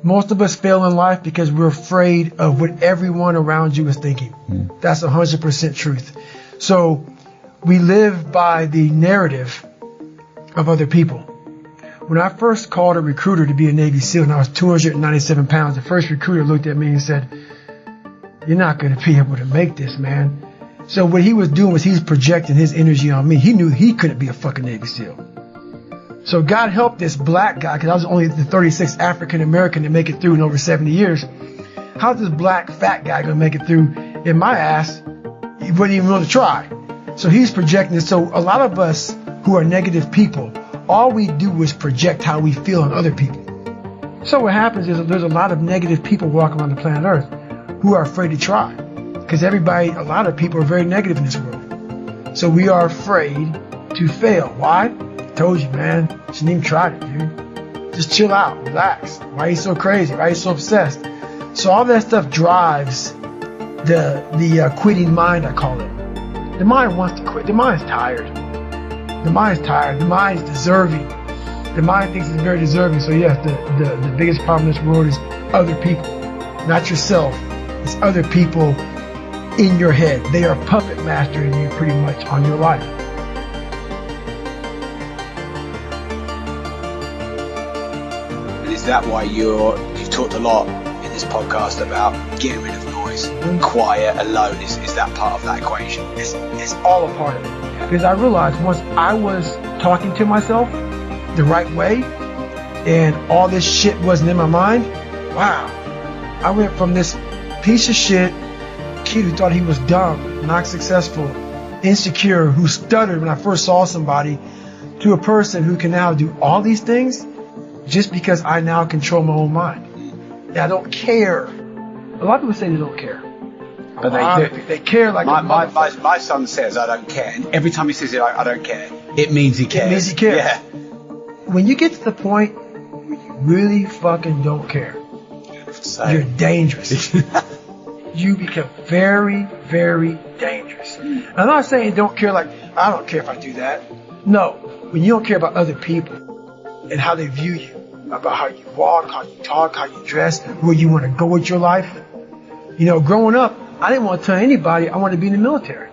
Most of us fail in life because we're afraid of what everyone around you is thinking. That's 100% truth. So we live by the narrative of other people. When I first called a recruiter to be a Navy SEAL and I was 297 pounds, the first recruiter looked at me and said, "You're not going to be able to make this, man." So what he was doing was he was projecting his energy on me. He knew he couldn't be a fucking Navy SEAL. So God help this black guy, because I was only the 36th African American to make it through in over 70 years. How's this black fat guy going to make it through in my ass? He wouldn't even want to try. So he's projecting it. So a lot of us who are negative people, all we do is project how we feel on other people. So what happens is there's a lot of negative people walking around the planet Earth who are afraid to try. Because a lot of people are very negative in this world. So we are afraid to fail. Why? Told you, man. Shouldn't even try it, dude. Just chill out, relax. Why are you so crazy? Why are you so obsessed? So all that stuff drives the quitting mind, I call it. The mind wants to quit. The mind's tired. The mind's tired. The mind's deserving. The mind thinks it's very deserving. So yes, the biggest problem in this world is other people, not yourself. It's other people in your head. They are puppet mastering you pretty much on your life. Is that why you've talked a lot in this podcast about getting rid of noise, quiet, alone? Is that part of that equation? It's all a part of it. Because I realized once I was talking to myself the right way and all this shit wasn't in my mind, wow, I went from this piece of shit kid who thought he was dumb, not successful, insecure, who stuttered when I first saw somebody, to a person who can now do all these things just because I now control my own mind. And I don't care. A lot of people say they don't care. But they do. They care like my son says, "I don't care." And every time he says it, I don't care, it means he cares. It means he cares. Yeah. When you get to the point where you really fucking don't care, you're dangerous. You become very, very dangerous. I'm not saying don't care like, I don't care if I do that. No, when you don't care about other people and how they view you, about how you walk, how you talk, how you dress, where you want to go with your life. You know, growing up, I didn't want to tell anybody I wanted to be in the military.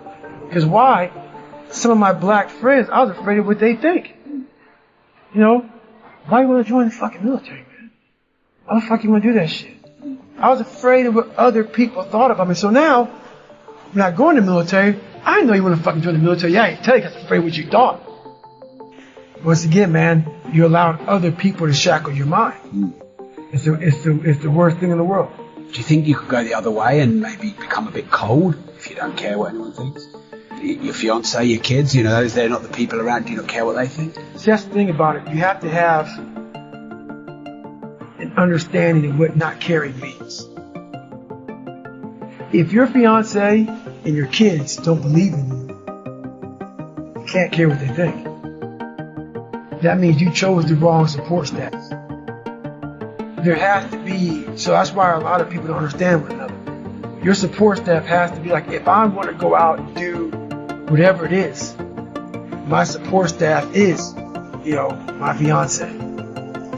Because why? Some of my black friends, I was afraid of what they think. You know, why you want to join the fucking military, man? Why the fuck you want to do that shit? I was afraid of what other people thought about me. So now, when I go in the military, I didn't know you want to fucking join the military. Yeah, I ain't tell you because I was afraid of what you thought. Once again, man, you're allowing other people to shackle your mind. It's the worst thing in the world. Do you think you could go the other way and maybe become a bit cold if you don't care what anyone thinks? Your fiance, your kids, you know, they're not the people around, do you not care what they think? See, that's the thing about it. You have to have an understanding of what not caring means. If your fiance and your kids don't believe in you, you can't care what they think. That means you chose the wrong support status. There has to be, so that's why a lot of people don't understand one another. Your support staff has to be like, if I want to go out and do whatever it is, my support staff is, you know, my fiance.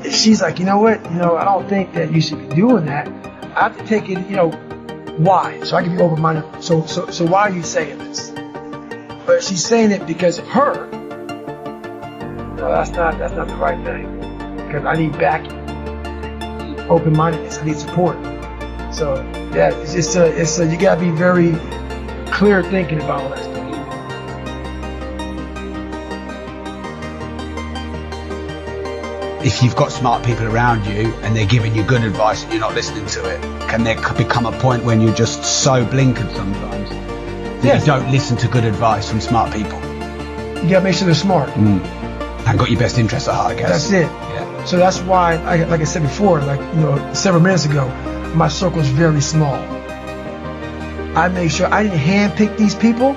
If she's like, you know what, you know, I don't think that you should be doing that, I have to take it, you know, why? So I can be open-minded. So why are you saying this? But she's saying it because of her. No, that's not the right thing. Because I need backing, open-mindedness. I need support. So yeah, it's you gotta be very clear thinking about all that stuff. If you've got smart people around you and they're giving you good advice and you're not listening to it, can there become a point when you're just so blinkered sometimes that you don't listen to good advice from smart people? You gotta make sure they're smart. And got your best interests at heart, I guess. That's it. Yeah. So that's why, like I said before, like, you know, several minutes ago, my circle is very small. I make sure I didn't handpick these people,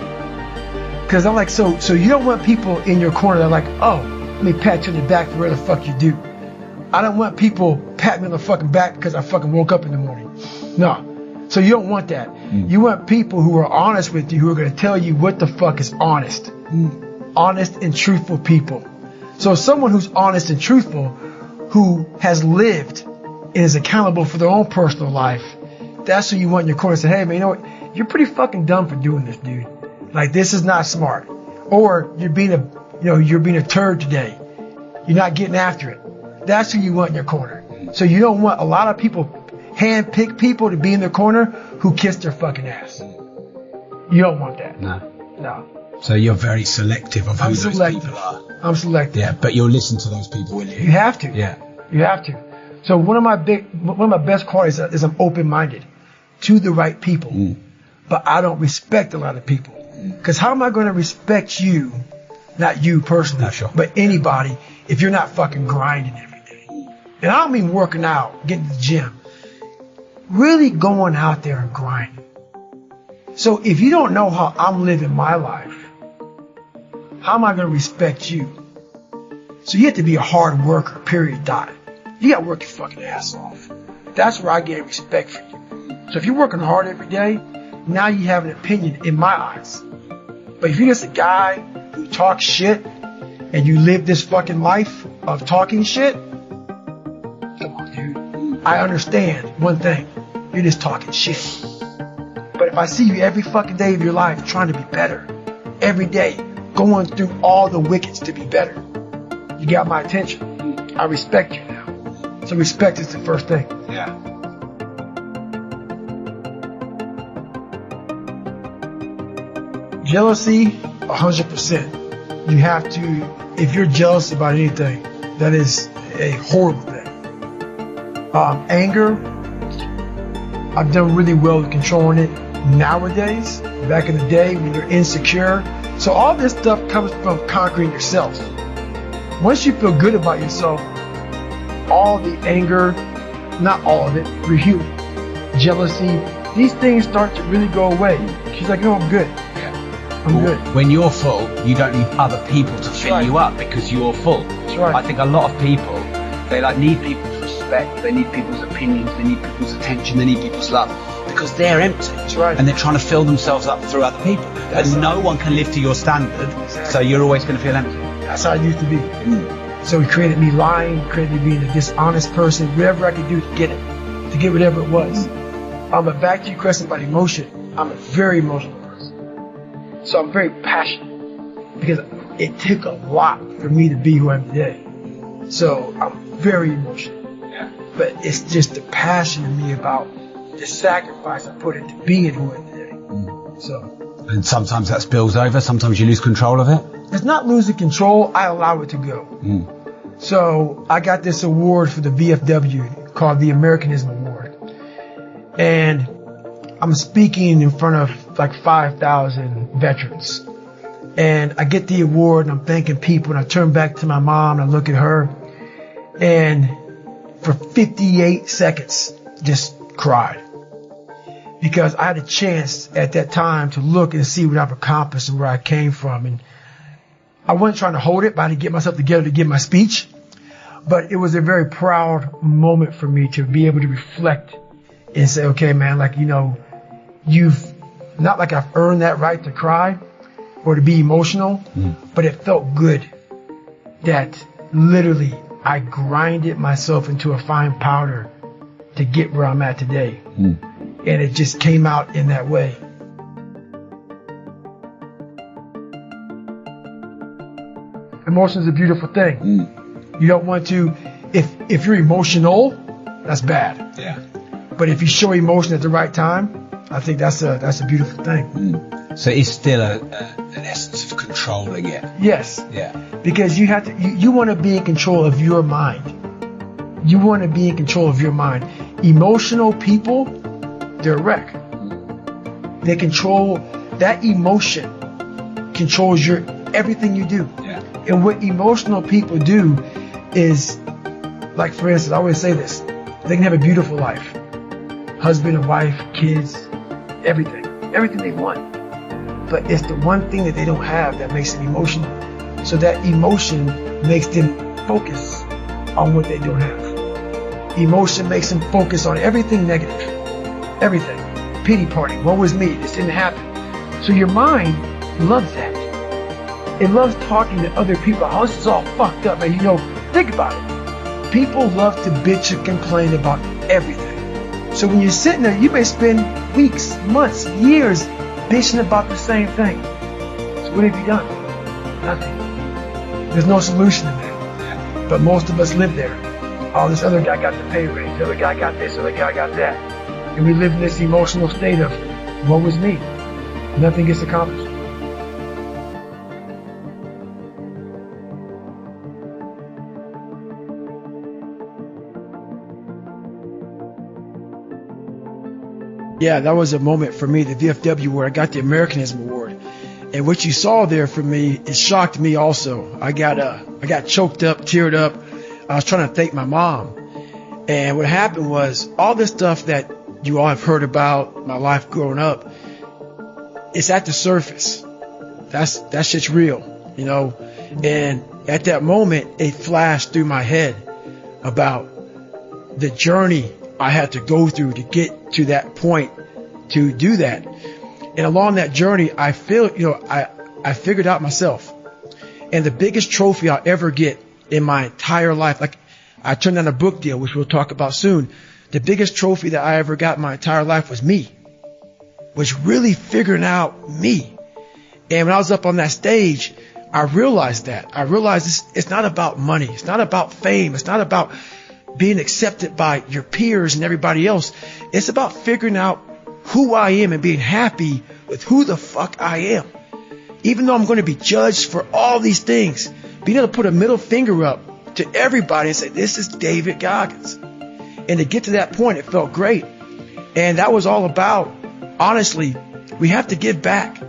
because I'm like, so you don't want people in your corner that are like, oh, let me pat you on the back for where the fuck you do. I don't want people patting me on the fucking back because I fucking woke up in the morning. No. So you don't want that. You want people who are honest with you, who are going to tell you what the fuck is honest. Honest and truthful people. So someone who's honest and truthful, who has lived and is accountable for their own personal life, that's who you want in your corner. Say, hey man, you know what? You're pretty fucking dumb for doing this, dude. Like, this is not smart. Or you're being a turd today. You're not getting after it. That's who you want in your corner. So you don't want a lot of people, hand-pick people to be in their corner who kiss their fucking ass. You don't want that. No. So you're very selective of who those people are. I'm selective. Yeah, but you'll listen to those people, will you? You have to. Yeah. You have to. So one of my best qualities is I'm open-minded to the right people. But I don't respect a lot of people. Because how am I going to respect you, not you personally, Not sure. but anybody, if you're not fucking grinding every day? And I don't mean working out, getting to the gym. Really going out there and grinding. So if you don't know how I'm living my life, how am I going to respect you? So you have to be a hard worker, period, dot. You got to work your fucking ass off. That's where I get respect for you. So if you're working hard every day, now you have an opinion in my eyes. But if you're just a guy who talks shit and you live this fucking life of talking shit, come on, dude. I understand one thing. You're just talking shit. But if I see you every fucking day of your life trying to be better, every day, going through all the wickets to be better, you got my attention. I respect you now. So respect is the first thing. Yeah. Jealousy, 100%. You have to, if you're jealous about anything, that is a horrible thing. Anger, I've done really well with controlling it nowadays. Back in the day when you're insecure. So all this stuff comes from conquering yourself. Once you feel good about yourself, all the anger, not all of it, rehuman, jealousy, these things start to really go away. She's like, no, I'm good. I'm good. When you're full, you don't need other people to fill you up because you're full. That's right. I think a lot of people, they need people's respect, they need people's opinions, they need people's attention, they need people's love because they're empty. That's right. And they're trying to fill themselves up through other people. And no one can live to your standard, so you're always going to feel empty. That's how I used to be. So he created me lying, created me being a dishonest person, whatever I could do to get it, to get whatever it was. But back to your question about emotion, I'm a very emotional person. So I'm very passionate because it took a lot for me to be who I am today. So I'm very emotional. Yeah. But it's just the passion in me about the sacrifice I put into being who I am today. So. And sometimes that spills over, sometimes you lose control of it? It's not losing control, I allow it to go. So I got this award for the VFW called the Americanism Award. And I'm speaking in front of like 5,000 veterans. And I get the award and I'm thanking people and I turn back to my mom and I look at her and for 58 seconds just cried. Because I had a chance at that time to look and see what I've accomplished and where I came from. And I wasn't trying to hold it, but I had to get myself together to give my speech. But it was a very proud moment for me to be able to reflect and say, okay, man, like, you know, you've not like I've earned that right to cry or to be emotional, but it felt good that literally I grinded myself into a fine powder to get where I'm at today. And it just came out in that way. Emotion is a beautiful thing. You don't want to, if you're emotional, that's bad. Yeah. But if you show emotion at the right time, I think that's a beautiful thing. So it's still an essence of controlling it. Yes. Yeah. Because you have to, you want to be in control of your mind. You want to be in control of your mind. Emotional people, they're a wreck. They control, that emotion controls everything you do. Yeah. And what emotional people do is, like for instance, I always say this, they can have a beautiful life. Husband and wife, kids, everything they want. But it's the one thing that they don't have that makes them emotional. So that emotion makes them focus on what they don't have. Emotion makes them focus on everything negative. Everything. Pity party. Woe was me. This didn't happen. So your mind loves that. It loves talking to other people. Oh, this is all fucked up. And you know, think about it. People love to bitch and complain about everything. So when you're sitting there, you may spend weeks, months, years bitching about the same thing. So what have you done? Nothing. There's no solution to that. But most of us live there. Oh, this other guy got the pay raise. The other guy got this. The other guy got that. And we live in this emotional state of, woe is me. Nothing gets accomplished. Yeah, that was a moment for me, the VFW, where I got the Americanism Award. And what you saw there for me, it shocked me also. I got choked up, teared up. I was trying to thank my mom. And what happened was, all this stuff that you all have heard about, my life growing up, it's at the surface. That shit's real, you know. And at that moment, it flashed through my head about the journey I had to go through to get to that point to do that. And along that journey, I figured out myself. And the biggest trophy I'll ever get in my entire life, like I turned down a book deal, which we'll talk about soon. The biggest trophy that I ever got in my entire life was me, was really figuring out me. And when I was up on that stage, I realized that. I realized it's not about money. It's not about fame. It's not about being accepted by your peers and everybody else. It's about figuring out who I am and being happy with who the fuck I am. Even though I'm going to be judged for all these things, being able to put a middle finger up to everybody and say, this is David Goggins. And to get to that point, it felt great. And that was all about, honestly, we have to give back.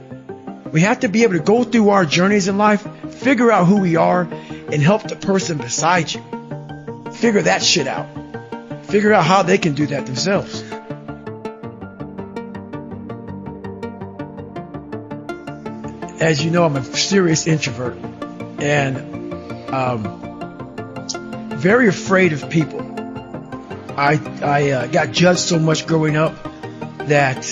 We have to be able to go through our journeys in life, figure out who we are, and help the person beside you figure that shit out. Figure out how they can do that themselves. As you know, I'm a serious introvert and very afraid of people. I got judged so much growing up that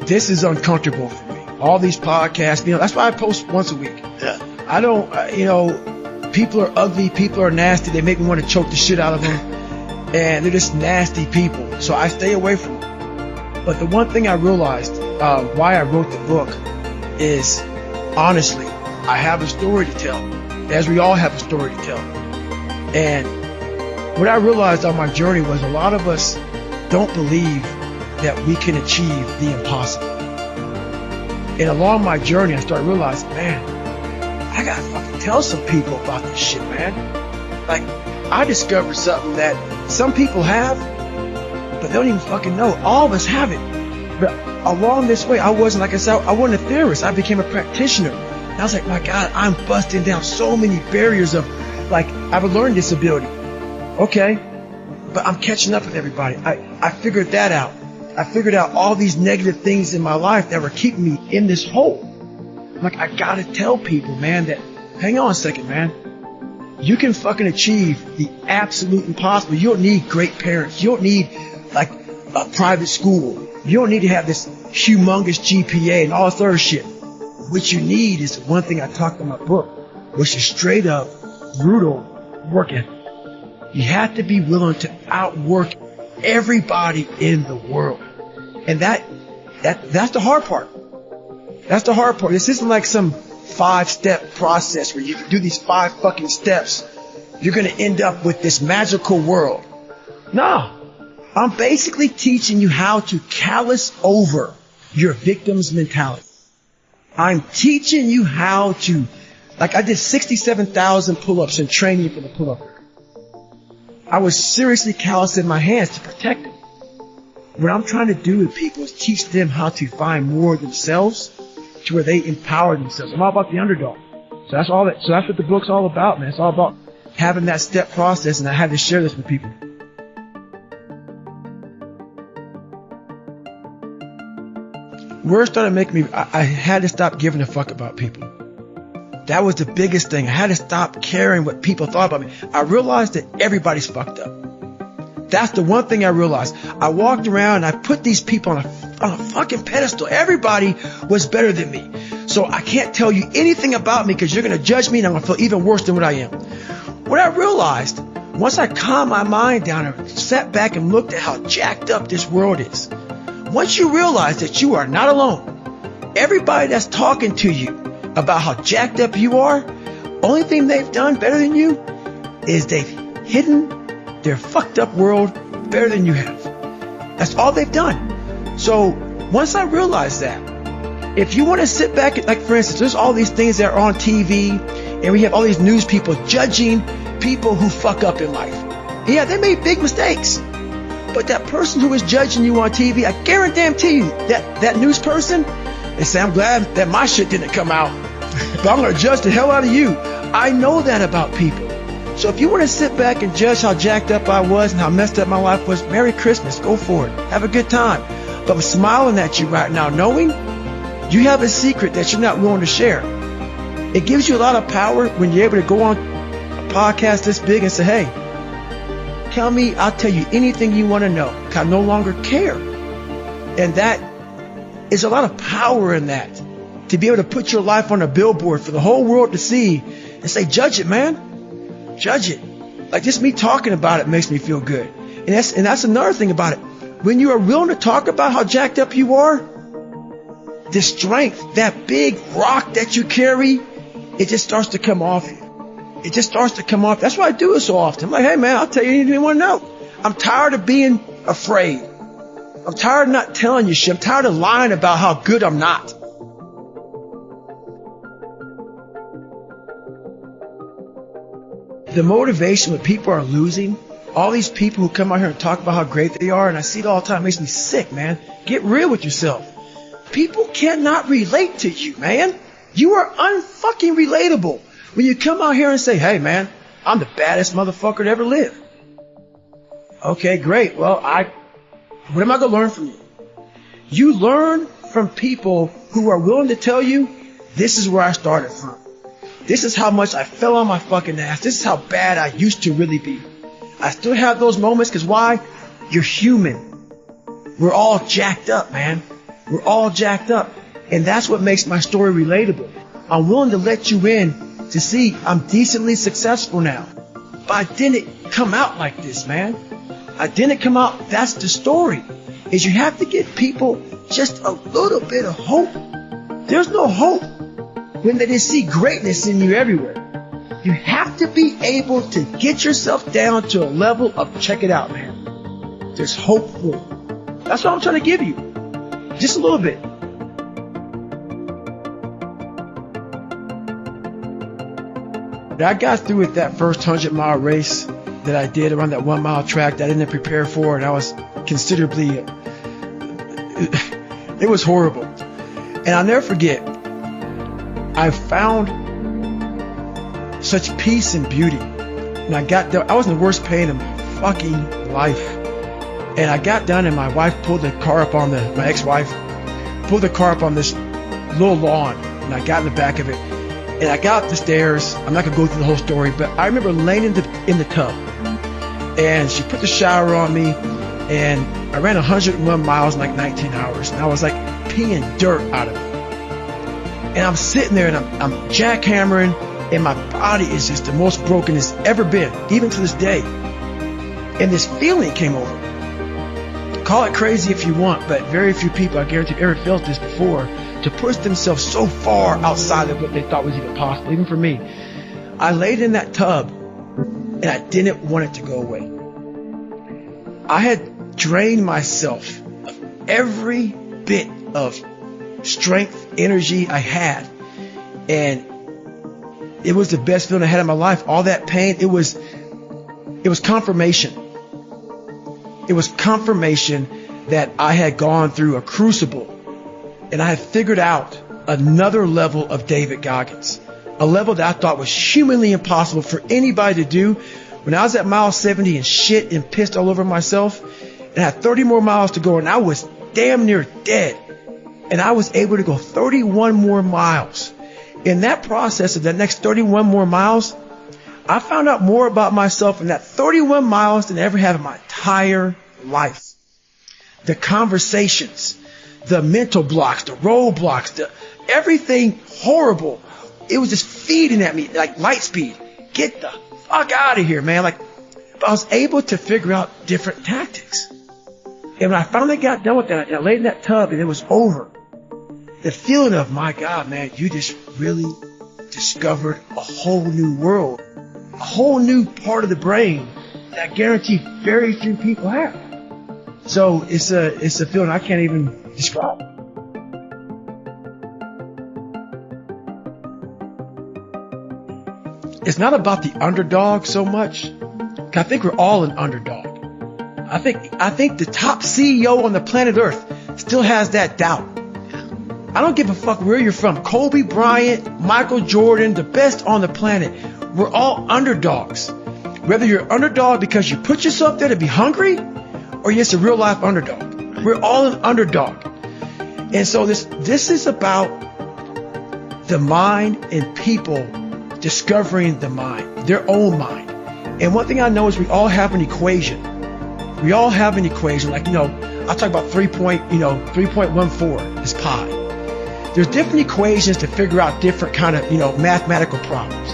this is uncomfortable for me. All these podcasts, that's why I post once a week. Yeah. I don't, people are ugly, people are nasty. They make me want to choke the shit out of them. And they're just nasty people. So I stay away from them. But the one thing I realized why I wrote the book is, honestly, I have a story to tell, as we all have a story to tell. And what I realized on my journey was, a lot of us don't believe that we can achieve the impossible. And along my journey, I started realizing, man, I gotta fucking tell some people about this shit, man. Like, I discovered something that some people have, but they don't even fucking know. All of us have it. But along this way, I wasn't, like I said, I wasn't a theorist. I became a practitioner. And I was like, my God, I'm busting down so many barriers of, like, I have a learning disability. Okay, but I'm catching up with everybody. I figured that out. I figured out all these negative things in my life that were keeping me in this hole. I'm like, I gotta tell people, man, that, hang on a second, man. You can fucking achieve the absolute impossible. You don't need great parents. You don't need, like, a private school. You don't need to have this humongous GPA and all this other shit. What you need is the one thing I talked in my book, which is straight up, brutal work ethic. You have to be willing to outwork everybody in the world. And that's the hard part. That's the hard part. This isn't like some 5-step process where you do these 5 fucking steps. You're going to end up with this magical world. No. I'm basically teaching you how to callous over your victim's mentality. I'm teaching you how to, like, I did 67,000 pull-ups in training for the pull-up. I was seriously callousing my hands to protect them. What I'm trying to do with people is teach them how to find more of themselves to where they empower themselves. I'm all about the underdog. So that's what the book's all about, man. It's all about having that step process, and I had to share this with people. Where it started making me, I had to stop giving a fuck about people. That was the biggest thing. I had to stop caring what people thought about me. I realized that everybody's fucked up. That's the one thing I realized. I walked around and I put these people on a fucking pedestal. Everybody was better than me. So I can't tell you anything about me because you're going to judge me and I'm going to feel even worse than what I am. What I realized once I calmed my mind down and sat back and looked at how jacked up this world is, once you realize that you are not alone, everybody that's talking to you about how jacked up you are, only thing they've done better than you is they've hidden their fucked up world better than you have. That's all they've done. So once I realized that, if you want to sit back, like for instance, there's all these things that are on TV, and we have all these news people judging people who fuck up in life. Yeah, they made big mistakes. But that person who is judging you on TV, I guarantee you that news person, they say, I'm glad that my shit didn't come out, but I'm going to judge the hell out of you. I know that about people. So if you want to sit back and judge how jacked up I was and how messed up my life was, Merry Christmas, go for it. Have a good time. But I'm smiling at you right now, knowing you have a secret that you're not willing to share. It gives you a lot of power when you're able to go on a podcast this big and say, hey, tell me, I'll tell you anything you want to know. I no longer care. And that is a lot of power in that, to be able to put your life on a billboard for the whole world to see and say, judge it, man. Judge it. Like just me talking about it makes me feel good. And that's another thing about it. When you are willing to talk about how jacked up you are, the strength, that big rock that you carry, it just starts to come off you. It just starts to come off. That's why I do it so often. I'm like, hey man, I'll tell you anything you want to know. I'm tired of being afraid. I'm tired of not telling you shit. I'm tired of lying about how good I'm not. The motivation when people are losing, all these people who come out here and talk about how great they are, and I see it all the time, it makes me sick, man. Get real with yourself. People cannot relate to you, man. You are unfucking relatable when you come out here and say, hey man, I'm the baddest motherfucker to ever live. Okay, great. Well, what am I going to learn from you? You learn from people who are willing to tell you, this is where I started from. This is how much I fell on my fucking ass. This is how bad I used to really be. I still have those moments because why? You're human. We're all jacked up, man. We're all jacked up. And that's what makes my story relatable. I'm willing to let you in to see I'm decently successful now. But I didn't come out like this, man. I didn't come out. That's the story. Is you have to give people just a little bit of hope. There's no hope when they just see greatness in you everywhere. You have to be able to get yourself down to a level of check it out, man. There's hope for you. That's what I'm trying to give you. Just a little bit. I got through with that first 100-mile race that I did around that 1 mile track that I didn't prepare for, and I was considerably, it was horrible. And I'll never forget, I found such peace and beauty. And I got there, I was in the worst pain of my fucking life. And I got done and my wife pulled the car up on my ex-wife, pulled the car up on this little lawn, and I got in the back of it. And I got up the stairs. I'm not going to go through the whole story, but I remember laying in the tub. And she put the shower on me, and I ran 101 miles in like 19 hours. And I was like peeing dirt out of me. And I'm sitting there and I'm jackhammering, and my body is just the most broken it's ever been, even to this day. And this feeling came over. Call it crazy if you want, but very few people, I guarantee, have ever felt this before, to push themselves so far outside of what they thought was even possible, even for me. I laid in that tub, and I didn't want it to go away. I had drained myself of every bit of strength, energy I had, and it was the best feeling I had in my life. All that pain, it was confirmation. It was confirmation that I had gone through a crucible, and I had figured out another level of David Goggins, a level that I thought was humanly impossible for anybody to do. When I was at mile 70 and shit and pissed all over myself, and I had 30 more miles to go, and I was damn near dead, and I was able to go 31 more miles. In that process of that next 31 more miles, I found out more about myself in that 31 miles than I ever have in my entire life. The conversations, the mental blocks, the roadblocks, everything horrible. It was just feeding at me like light speed. Get the fuck out of here, man. Like, But I was able to figure out different tactics. And when I finally got done with that, I laid in that tub and it was over. The feeling of, my God, man, you just really discovered a whole new world, a whole new part of the brain that I guarantee very few people have. So it's a feeling I can't even describe. It's not about the underdog so much. I think we're all an underdog. I think the top CEO on the planet Earth still has that doubt. I don't give a fuck where you're from. Kobe Bryant, Michael Jordan, the best on the planet. We're all underdogs. Whether you're an underdog because you put yourself there to be hungry, or you're just a real life underdog. We're all an underdog. And so this is about the mind and people discovering the mind, their own mind. And one thing I know is we all have an equation. We all have an equation. Like, I talk about 3.14 is pi. There's different equations to figure out different kind of, mathematical problems.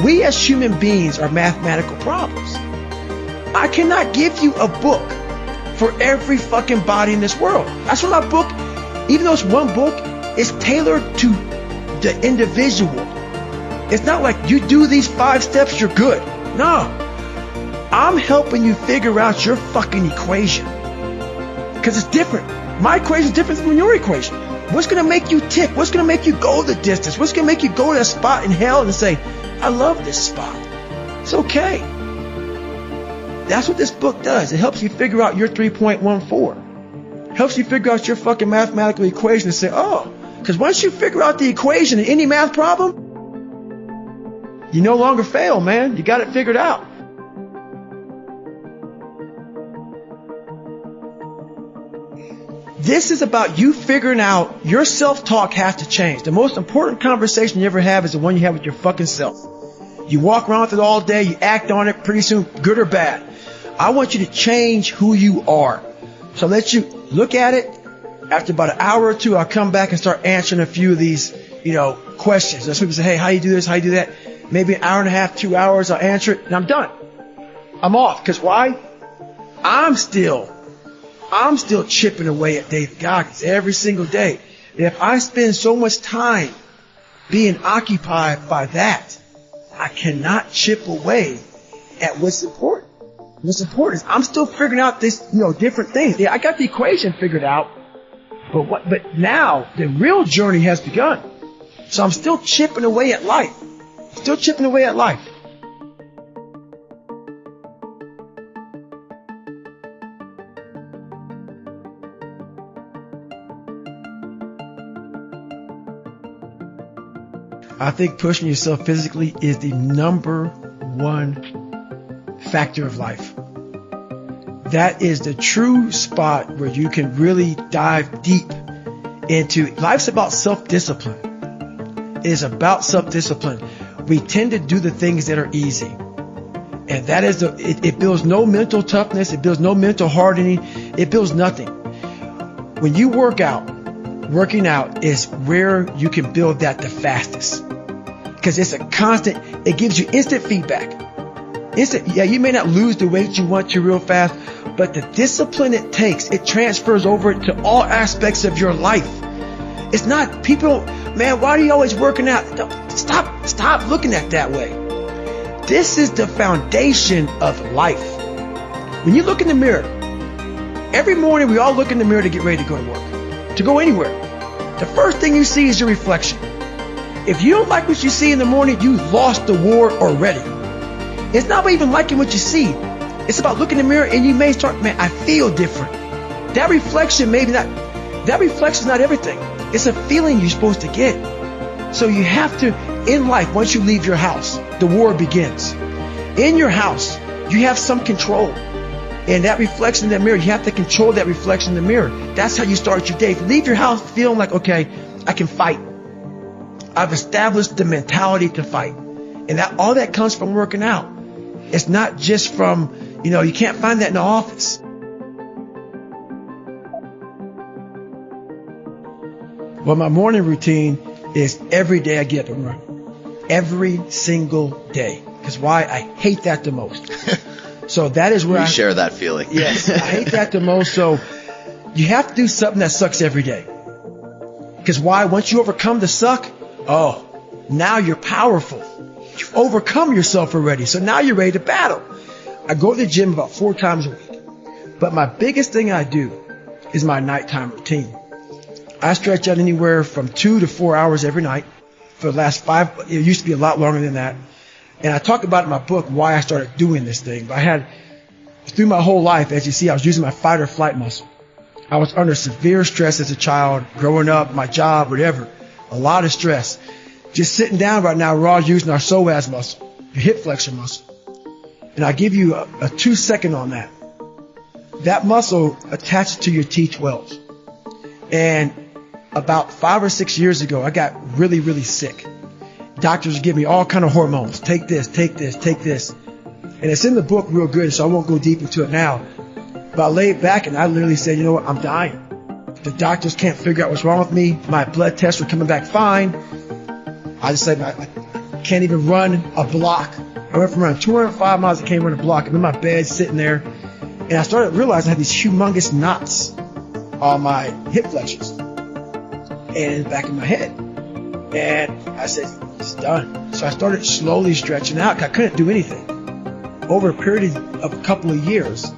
We as human beings are mathematical problems. I cannot give you a book for every fucking body in this world. That's why my book, even though it's one book, is tailored to the individual. It's not like you do these 5 steps, you're good. No. I'm helping you figure out your fucking equation. Because it's different. My equation is different from your equation. What's going to make you tick? What's going to make you go the distance? What's going to make you go to that spot in hell and say, I love this spot. It's okay. That's what this book does. It helps you figure out your 3.14. Helps you figure out your fucking mathematical equation and say, because once you figure out the equation in any math problem, you no longer fail, man. You got it figured out. This is about you figuring out your self-talk has to change. The most important conversation you ever have is the one you have with your fucking self. You walk around with it all day, you act on it, pretty soon, good or bad. I want you to change who you are. So I'll let you look at it. After about an hour or two, I'll come back and start answering a few of these, questions. That's people say, hey, how you do this? How you do that? Maybe an hour and a half, 2 hours, I'll answer it, and I'm done. I'm off. Because why? I'm still chipping away at David Goggins every single day. And if I spend so much time being occupied by that, I cannot chip away at what's important. What's important is I'm still figuring out this, different things. Yeah, I got the equation figured out, but now the real journey has begun. So I'm still chipping away at life. Still chipping away at life. I think pushing yourself physically is the number one factor of life. That is the true spot where you can really dive deep into. Life's about self-discipline. It is about self-discipline. We tend to do the things that are easy. And that is it builds no mental toughness. It builds no mental hardening. It builds nothing. When you working out is where you can build that the fastest. Because it's a constant, it gives you instant feedback. You may not lose the weight you want to real fast, but the discipline it takes, it transfers over to all aspects of your life. It's not people, man, why are you always working out? Stop looking at it that way. This is the foundation of life. When you look in the mirror, every morning we all look in the mirror to get ready to go to work, to go anywhere. The first thing you see is your reflection. If you don't like what you see in the morning, you lost the war already. It's not about even liking what you see. It's about looking in the mirror and you may start, man, I feel different. That reflection is not everything. It's a feeling you're supposed to get. So you have to, in life, once you leave your house, the war begins. In your house, you have some control. And that reflection in the mirror, you have to control that reflection in the mirror. That's how you start your day. If you leave your house feeling like, okay, I can fight. I've established the mentality to fight. And all that comes from working out. It's not just from, you can't find that in the office. Well, my morning routine is every day I get up and run. Every single day. Because why? I hate that the most. So that is where I share that feeling. Yes, I hate that the most. So you have to do something that sucks every day. Because why? Once you overcome the suck, now you're powerful. You've overcome yourself already. So now you're ready to battle. I go to the gym about 4 times a week. But my biggest thing I do is my nighttime routine. I stretch out anywhere from 2 to 4 hours every night for the last 5. It used to be a lot longer than that. And I talk about in my book why I started doing this thing. But through my whole life, as you see, I was using my fight or flight muscle. I was under severe stress as a child, growing up, my job, whatever. A lot of stress. Just sitting down right now, we're all using our psoas muscle, your hip flexor muscle. And I give you a 2-second on that. That muscle attaches to your T12s. And about 5 or 6 years ago, I got really, really sick. Doctors give me all kind of hormones. Take this, take this, take this. And it's in the book real good, so I won't go deep into it now. But I laid back and I literally said, you know what, I'm dying. The doctors can't figure out what's wrong with me. My blood tests were coming back fine. I just said, I can't even run a block. I went from running 205 miles, I can't run a block. I'm in my bed sitting there. And I started realizing I had these humongous knots on my hip flexors and in the back of my head. And I said, it's done. So I started slowly stretching out. I couldn't do anything. Over a period of a couple of years,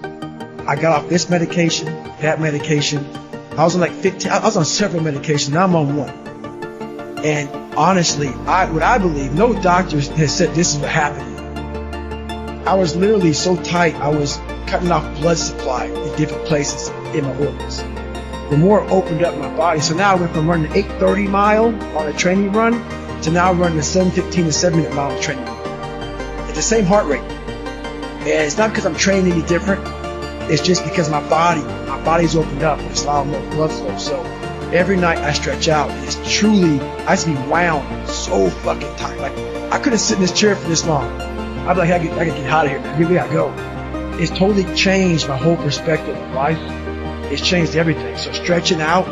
I got off this medication, that medication. I was on like 15, I was on several medications. Now I'm on one. And honestly, what I believe, no doctor has said this is what happened. I was literally so tight, I was cutting off blood supply in different places in my organs. The more it opened up my body. So now I went from running 8:30 mile on a training run to now running a 7:15 to 7-minute mile training run. At the same heart rate. And it's not because I'm training any different. It's just because my body's opened up and it's allowing more blood flow. So every night I stretch out. It's truly, I used to be wound so fucking tight. Like I couldn't sit in this chair for this long. I'd be like, I gotta get out of here, man. We gotta go. It's totally changed my whole perspective of life. It's changed everything. So stretching out,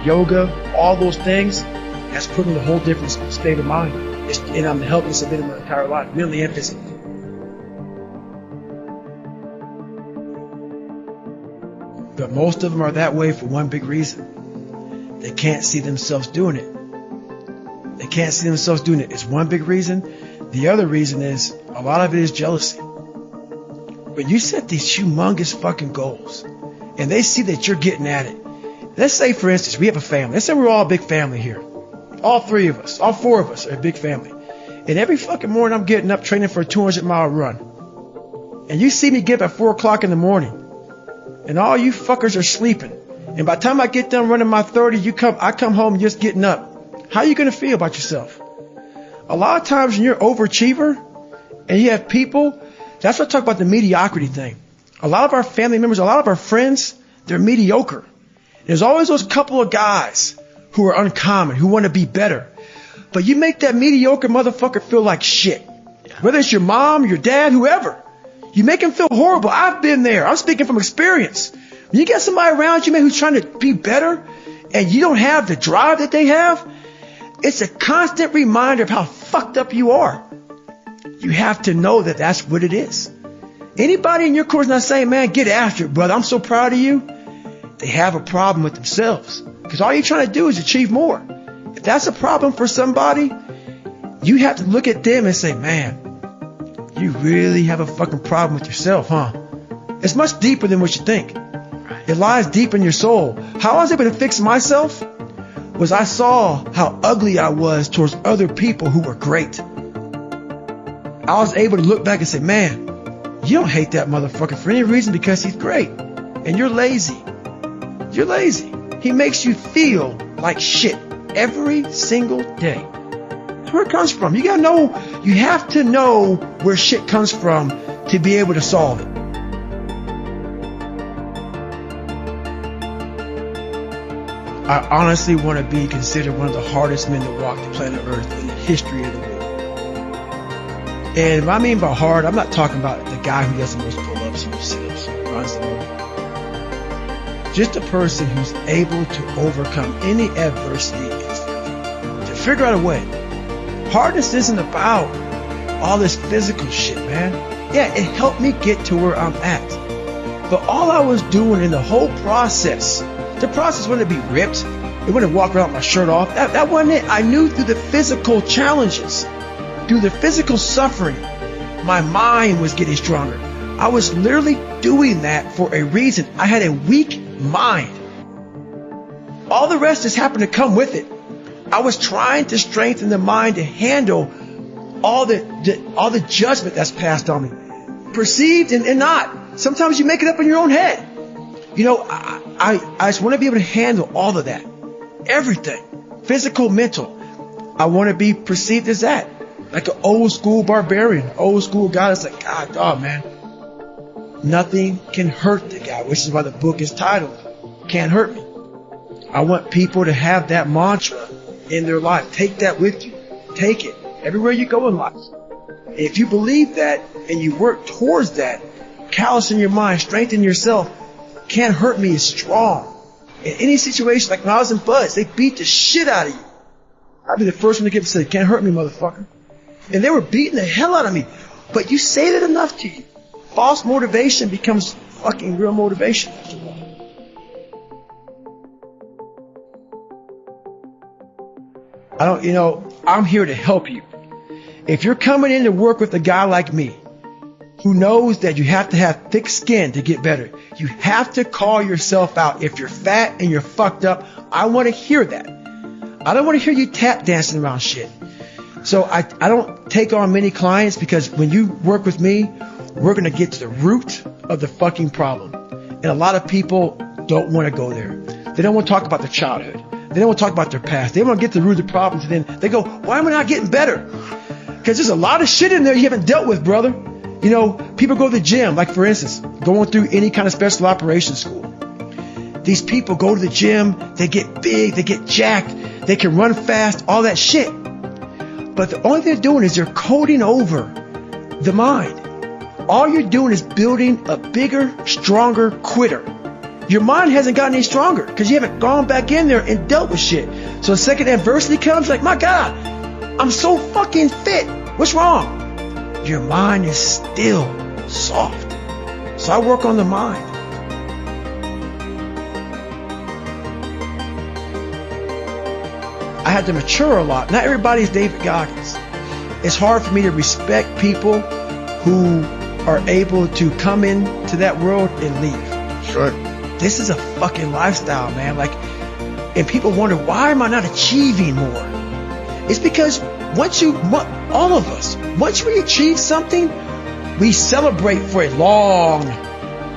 yoga, all those things, has put me in a whole different state of mind. And I'm the healthiest I've been in my entire life, mentally and physically. But most of them are that way for one big reason. They can't see themselves doing it. They can't see themselves doing it. It's one big reason. The other reason is, a lot of it is jealousy. When you set these humongous fucking goals, and they see that you're getting at it. Let's say, for instance, we have a family. Let's say we're all a big family here. All 3 of us, all 4 of us are a big family. And every fucking morning I'm getting up training for a 200-mile run. And you see me get up at 4 o'clock in the morning. And all you fuckers are sleeping. And by the time I get done running my 30, I come home just getting up. How are you going to feel about yourself? A lot of times when you're an overachiever and you have people, that's what I talk about the mediocrity thing. A lot of our family members, a lot of our friends, they're mediocre. There's always those couple of guys who are uncommon, who want to be better. But you make that mediocre motherfucker feel like shit. Whether it's your mom, your dad, whoever. You make him feel horrible. I've been there. I'm speaking from experience. When you get somebody around you, man, who's trying to be better, and you don't have the drive that they have, it's a constant reminder of how fucked up you are. You have to know that that's what it is. Anybody in your course not saying, man, get after it, brother, I'm so proud of you. They have a problem with themselves. Because all you're trying to do is achieve more. If that's a problem for somebody, you have to look at them and say, man, you really have a fucking problem with yourself, huh? It's much deeper than what you think. It lies deep in your soul. How I was able to fix myself was I saw how ugly I was towards other people who were great. I was able to look back and say, man, you don't hate that motherfucker for any reason because he's great. And you're lazy. You're lazy. He makes you feel like shit every single day. That's where it comes from. You gotta know, you have to know where shit comes from to be able to solve it. I honestly want to be considered one of the hardest men to walk the planet Earth in the history of the world. And what I mean by hard, I'm not talking about the guy who does the most pull-ups and sit-ups, runs the most. Just a person who's able to overcome any adversity instantly, to figure out a way. Hardness isn't about all this physical shit, man. Yeah, it helped me get to where I'm at. But all I was doing in the whole process, the process wasn't to be ripped. It wasn't to walk around with my shirt off. That wasn't it. I knew through the physical challenges, through the physical suffering, my mind was getting stronger. I was literally doing that for a reason. I had a weak mind. All the rest just happened to come with it. I was trying to strengthen the mind to handle all the judgment that's passed on me, perceived and not. Sometimes you make it up in your own head. You know, I just want to be able to handle all of that, everything, physical, mental. I want to be perceived as that, like an old school barbarian, old school guy that's like, God, dog, man, nothing can hurt the guy, which is why the book is titled Can't Hurt Me. I want people to have that mantra in their life. Take that with you. Take it everywhere you go in life. And if you believe that and you work towards that, callous in your mind, strengthen yourself, Can't Hurt Me is strong. In any situation, like when I was in Buzz, they beat the shit out of you. I'd be the first one to get up and say, Can't hurt me, motherfucker. And they were beating the hell out of me. But you say that enough to you. False motivation becomes fucking real motivation. I'm here to help you. If you're coming in to work with a guy like me, who knows that you have to have thick skin to get better, you have to call yourself out. If you're fat and you're fucked up, I want to hear that. I don't want to hear you tap dancing around shit. So I don't take on many clients, because when you work with me, we're going to get to the root of the fucking problem. And a lot of people don't want to go there. They don't want to talk about their childhood. They don't want to talk about their past. They want to get to the root of the problems, and then they go, why am I not getting better? Because there's a lot of shit in there you haven't dealt with, brother. You know, people go to the gym, like for instance, going through any kind of special operations school. These people go to the gym, they get big, they get jacked, they can run fast, all that shit. But the only thing they're doing is they're coding over the mind. All you're doing is building a bigger, stronger quitter. Your mind hasn't gotten any stronger because you haven't gone back in there and dealt with shit. So the second adversity comes, like, my God, I'm so fucking fit. What's wrong? Your mind is still soft. So I work on the mind. I had to mature a lot. Not everybody's David Goggins. It's hard for me to respect people who are able to come into that world and leave. Sure. This is a fucking lifestyle, man. Like, and people wonder, why am I not achieving more? It's because once all of us, once we achieve something, we celebrate for a long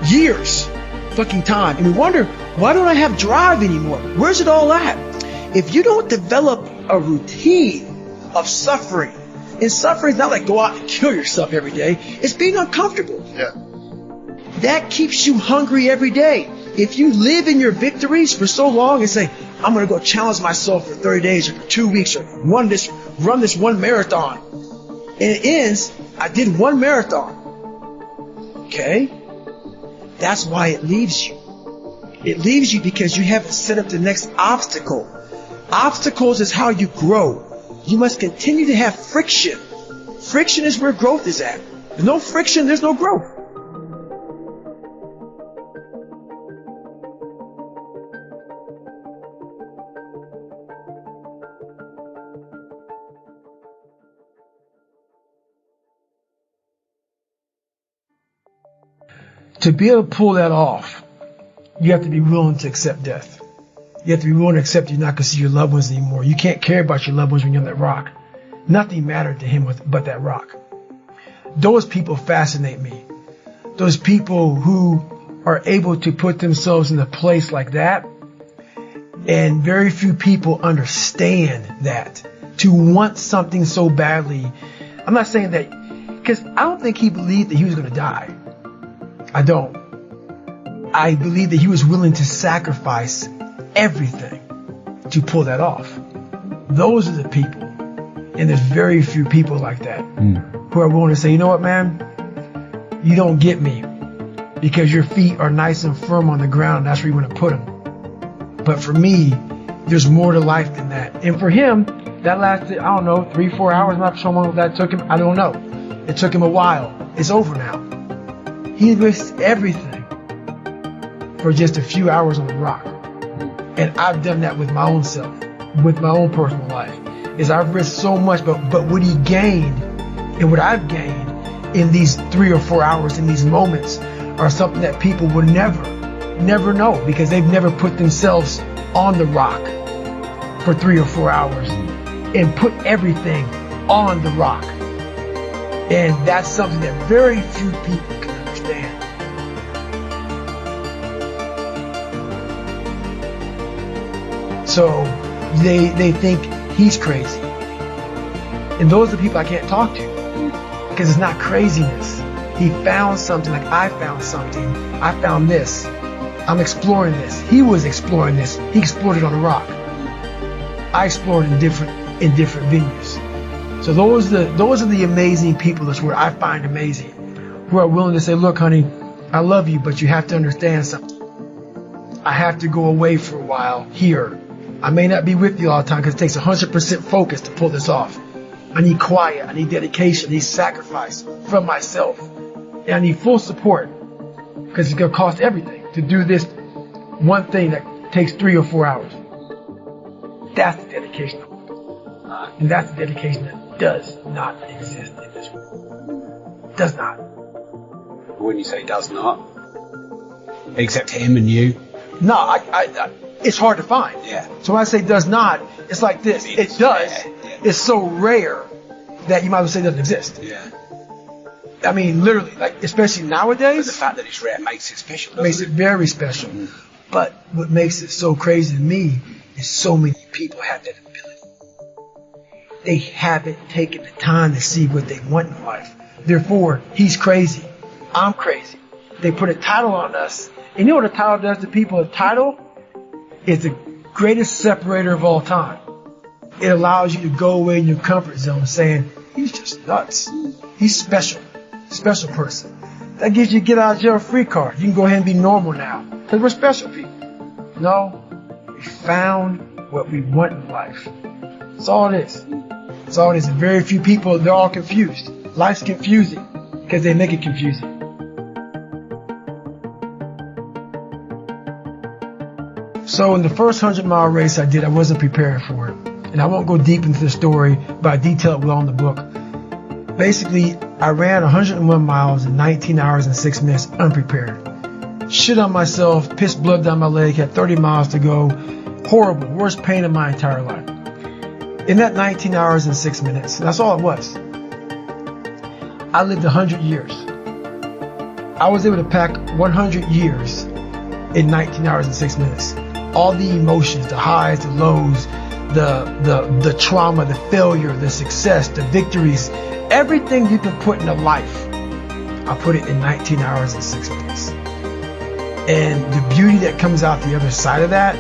years fucking time. And we wonder, why don't I have drive anymore? Where's it all at? If you don't develop a routine of suffering, and suffering is not like go out and kill yourself every day, it's being uncomfortable. Yeah. That keeps you hungry every day. If you live in your victories for so long and say, I'm going to go challenge myself for 30 days or for 2 weeks or run this one marathon. And it ends, I did one marathon. Okay? That's why it leaves you. It leaves you because you haven't set up the next obstacle. Obstacles is how you grow. You must continue to have friction. Friction is where growth is at. There's no friction, there's no growth. To be able to pull that off, you have to be willing to accept death. You have to be willing to accept you're not going to see your loved ones anymore. You can't care about your loved ones when you're on that rock. Nothing mattered to him but that rock. Those people fascinate me. Those people who are able to put themselves in a place like that. And very few people understand that. To want something so badly. I'm not saying that, because I don't think he believed that he was going to die. I don't. I believe that he was willing to sacrifice everything to pull that off. Those are the people. And there's very few people like that who are willing to say, you know what, man? You don't get me because your feet are nice and firm on the ground. That's where you want to put them. But for me, there's more to life than that. And for him, that lasted, I don't know, 3-4 hours. I'm not sure how long that took him. I don't know. It took him a while. It's over now. He risks everything for just a few hours on the rock. And I've done that with my own self, with my own personal life. Is I've risked so much, but what he gained and what I've gained in these 3 or 4 hours, in these moments, are something that people will never know, because they've never put themselves on the rock for 3 or 4 hours and put everything on the rock. And that's something that very few people can understand. So they think he's crazy. And those are the people I can't talk to, because it's not craziness. He found something, like I found something. I found this. I'm exploring this. He was exploring this. He explored it on the rock. I explored in different venues. So those are the amazing people. That's where I find amazing, who are willing to say, look, honey, I love you, but you have to understand something. I have to go away for a while here. I may not be with you all the time, because it takes 100% focus to pull this off. I need quiet. I need dedication. I need sacrifice from myself. And I need full support, because it's going to cost everything to do this one thing that takes 3 or 4 hours. That's the dedication. And that's the dedication that does not exist in this world. Does not. When you say does not, except him and you? No, it's hard to find. Yeah. So when I say does not, it's like this. It does. Yeah. It's so rare that you might as well say it doesn't exist. Yeah. I mean, literally, like, especially nowadays. But the fact that it's rare makes it special. Makes it very special. But what makes it so crazy to me is so many people have that ability. They haven't taken the time to see what they want in life. Therefore, he's crazy. I'm crazy. They put a title on us. And you know what a title does to people? A title is the greatest separator of all time. It allows you to go away in your comfort zone saying, he's just nuts. He's special. Special person. That gives you a get out of jail free card. You can go ahead and be normal now, because we're special people. No, we found what we want in life. That's all it is. That's all it is. And very few people, they're all confused. Life's confusing because they make it confusing. So in the first 100-mile race I did, I wasn't prepared for it. And I won't go deep into the story, but I detail it well in the book. Basically, I ran 101 miles in 19 hours and 6 minutes unprepared. Shit on myself, pissed blood down my leg, had 30 miles to go. Horrible, worst pain of my entire life. In that 19 hours and 6 minutes, that's all it was. I lived 100 years. I was able to pack 100 years in 19 hours and 6 minutes. All the emotions, the highs, the lows, the trauma, the failure, the success, the victories, everything you can put in a life, I put it in 19 hours and 6 minutes. And the beauty that comes out the other side of that,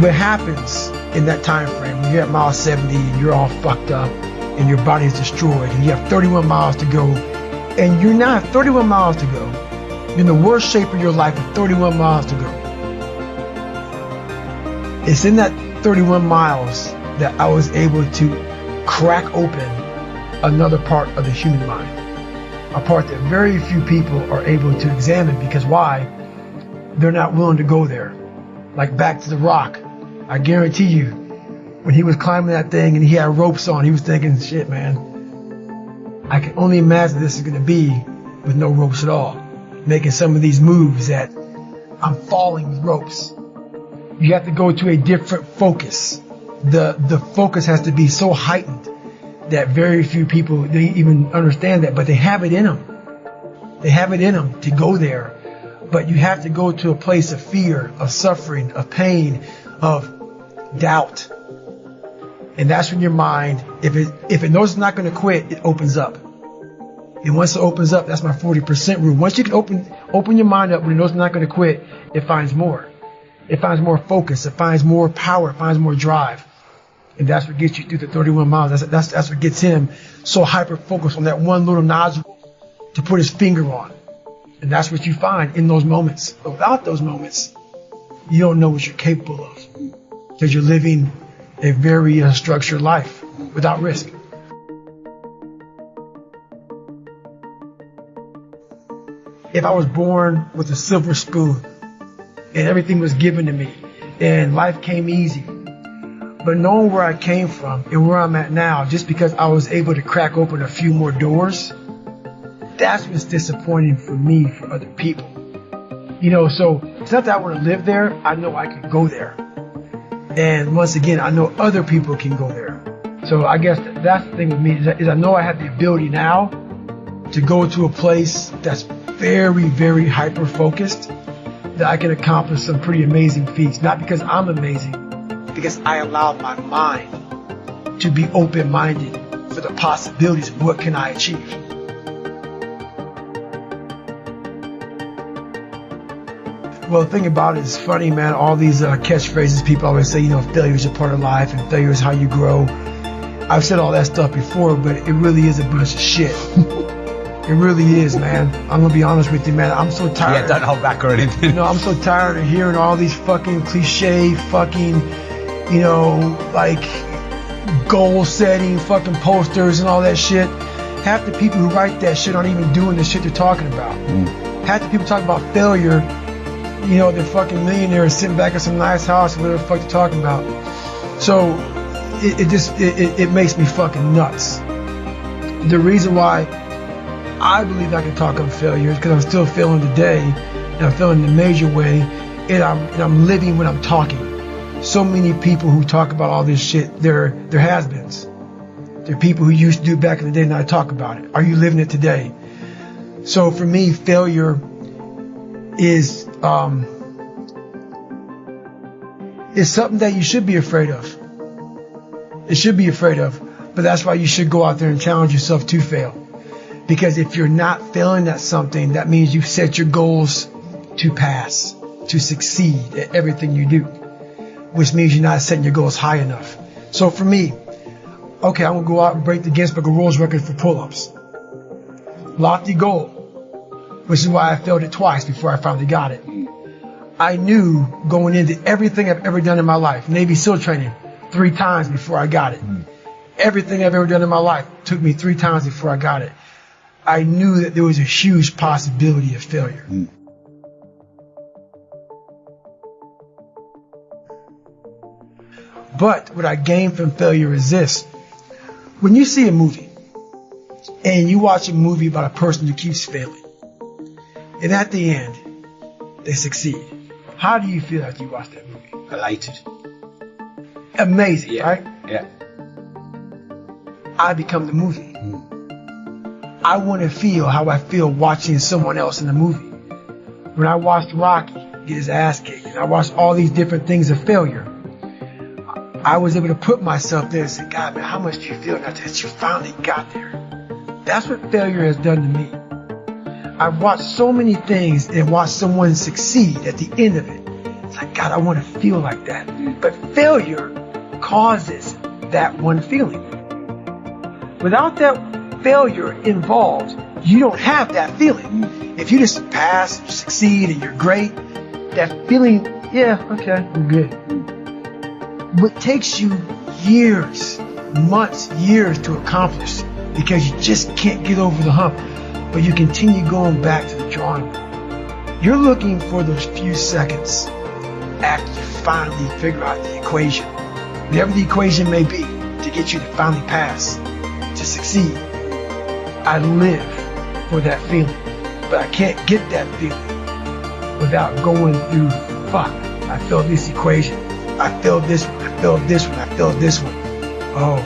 what happens in that time frame, when you're at mile 70 and you're all fucked up and your body's destroyed and you have 31 miles to go, and you're not 31 miles to go, you're in the worst shape of your life with 31 miles to go. It's in that 31 miles that I was able to crack open another part of the human mind. A part that very few people are able to examine, because why? They're not willing to go there. Like back to the rock. I guarantee you, when he was climbing that thing and he had ropes on, he was thinking, shit, man, I can only imagine this is going to be with no ropes at all. Making some of these moves that I'm falling with ropes. You have to go to a different focus. The focus has to be so heightened that very few people, they even understand that, but they have it in them. They have it in them to go there. But you have to go to a place of fear, of suffering, of pain, of doubt. And that's when your mind, if it knows it's not going to quit, it opens up. And once it opens up, that's my 40% rule. Once you can open your mind up when it knows it's not going to quit, it finds more. It finds more focus. It finds more power. It finds more drive. And that's what gets you through the 31 miles. That's what gets him so hyper-focused on that one little nozzle to put his finger on. And that's what you find in those moments. But without those moments, you don't know what you're capable of, because you're living a very structured life without risk. if I was born with a silver spoon and everything was given to me and life came easy, but knowing where I came from and where I'm at now, just because I was able to crack open a few more doors, that's what's disappointing for me, for other people. You know, so it's not that I want to live there. I know I can go there. And once again, I know other people can go there. So I guess that's the thing with me is I know I have the ability now to go to a place that's very, very hyper-focused, that I can accomplish some pretty amazing feats. Not because I'm amazing, because I allowed my mind to be open-minded for the possibilities of what can I achieve. Well, the thing about it is funny, man. All these catchphrases people always say, you know, failure is a part of life and failure is how you grow. I've said all that stuff before, but it really is a bunch of shit. It really is, man. I'm going to be honest with you, man. I'm so tired. Yeah, don't hold back or anything. You know, I'm so tired of hearing all these fucking cliche fucking, you know, like goal setting fucking posters and all that shit. Half the people who write that shit aren't even doing the shit they're talking about. Half the people talking about failure, you know, they're fucking millionaires sitting back in some nice house, whatever the fuck they're talking about. So it makes me fucking nuts. The reason why I believe I can talk on failure is because I'm still failing today, and I'm failing in a major way, and I'm living when I'm talking. So many people who talk about all this shit, they're has-beens. They're people who used to do it back in the day, and I talk about it. Are you living it today? So for me, failure is something that you should be afraid of. It should be afraid of, but that's why you should go out there and challenge yourself to fail. Because if you're not failing at something, that means you've set your goals to pass, to succeed at everything you do, which means you're not setting your goals high enough. So for me, okay, I'm going to go out and break the Guinness Book of World Record for pull-ups. Lofty goal, which is why I failed it twice before I finally got it. I knew going into everything I've ever done in my life, Navy SEAL training, 3 times before I got it. Everything I've ever done in my life took me 3 times before I got it. I knew that there was a huge possibility of failure. But what I gained from failure is this. When you see a movie, and you watch a movie about a person who keeps failing, and at the end, they succeed, how do you feel after you watch that movie? Elated. Amazing, Yeah. right? Yeah. I become the movie. I want to feel how I feel watching someone else in the movie. When I watched Rocky get his ass kicked, and I watched all these different things of failure, I was able to put myself there and say, God, man, how much do you feel now that you finally got there? That's what failure has done to me. I've watched so many things and watched someone succeed at the end of it. It's like, God, I want to feel like that. But failure causes that one feeling. Without that failure involved, you don't have that feeling. If you just pass, you succeed, and you're great, that feeling, yeah, okay, I'm good. What takes you years, months, years to accomplish because you just can't get over the hump, but you continue going back to the drawing board. You're looking for those few seconds after you finally figure out the equation, whatever the equation may be, to get you to finally pass, to succeed. I live for that feeling, but I can't get that feeling without going through, fuck, I failed this equation, I failed this one, I failed this one, I failed this one. Oh,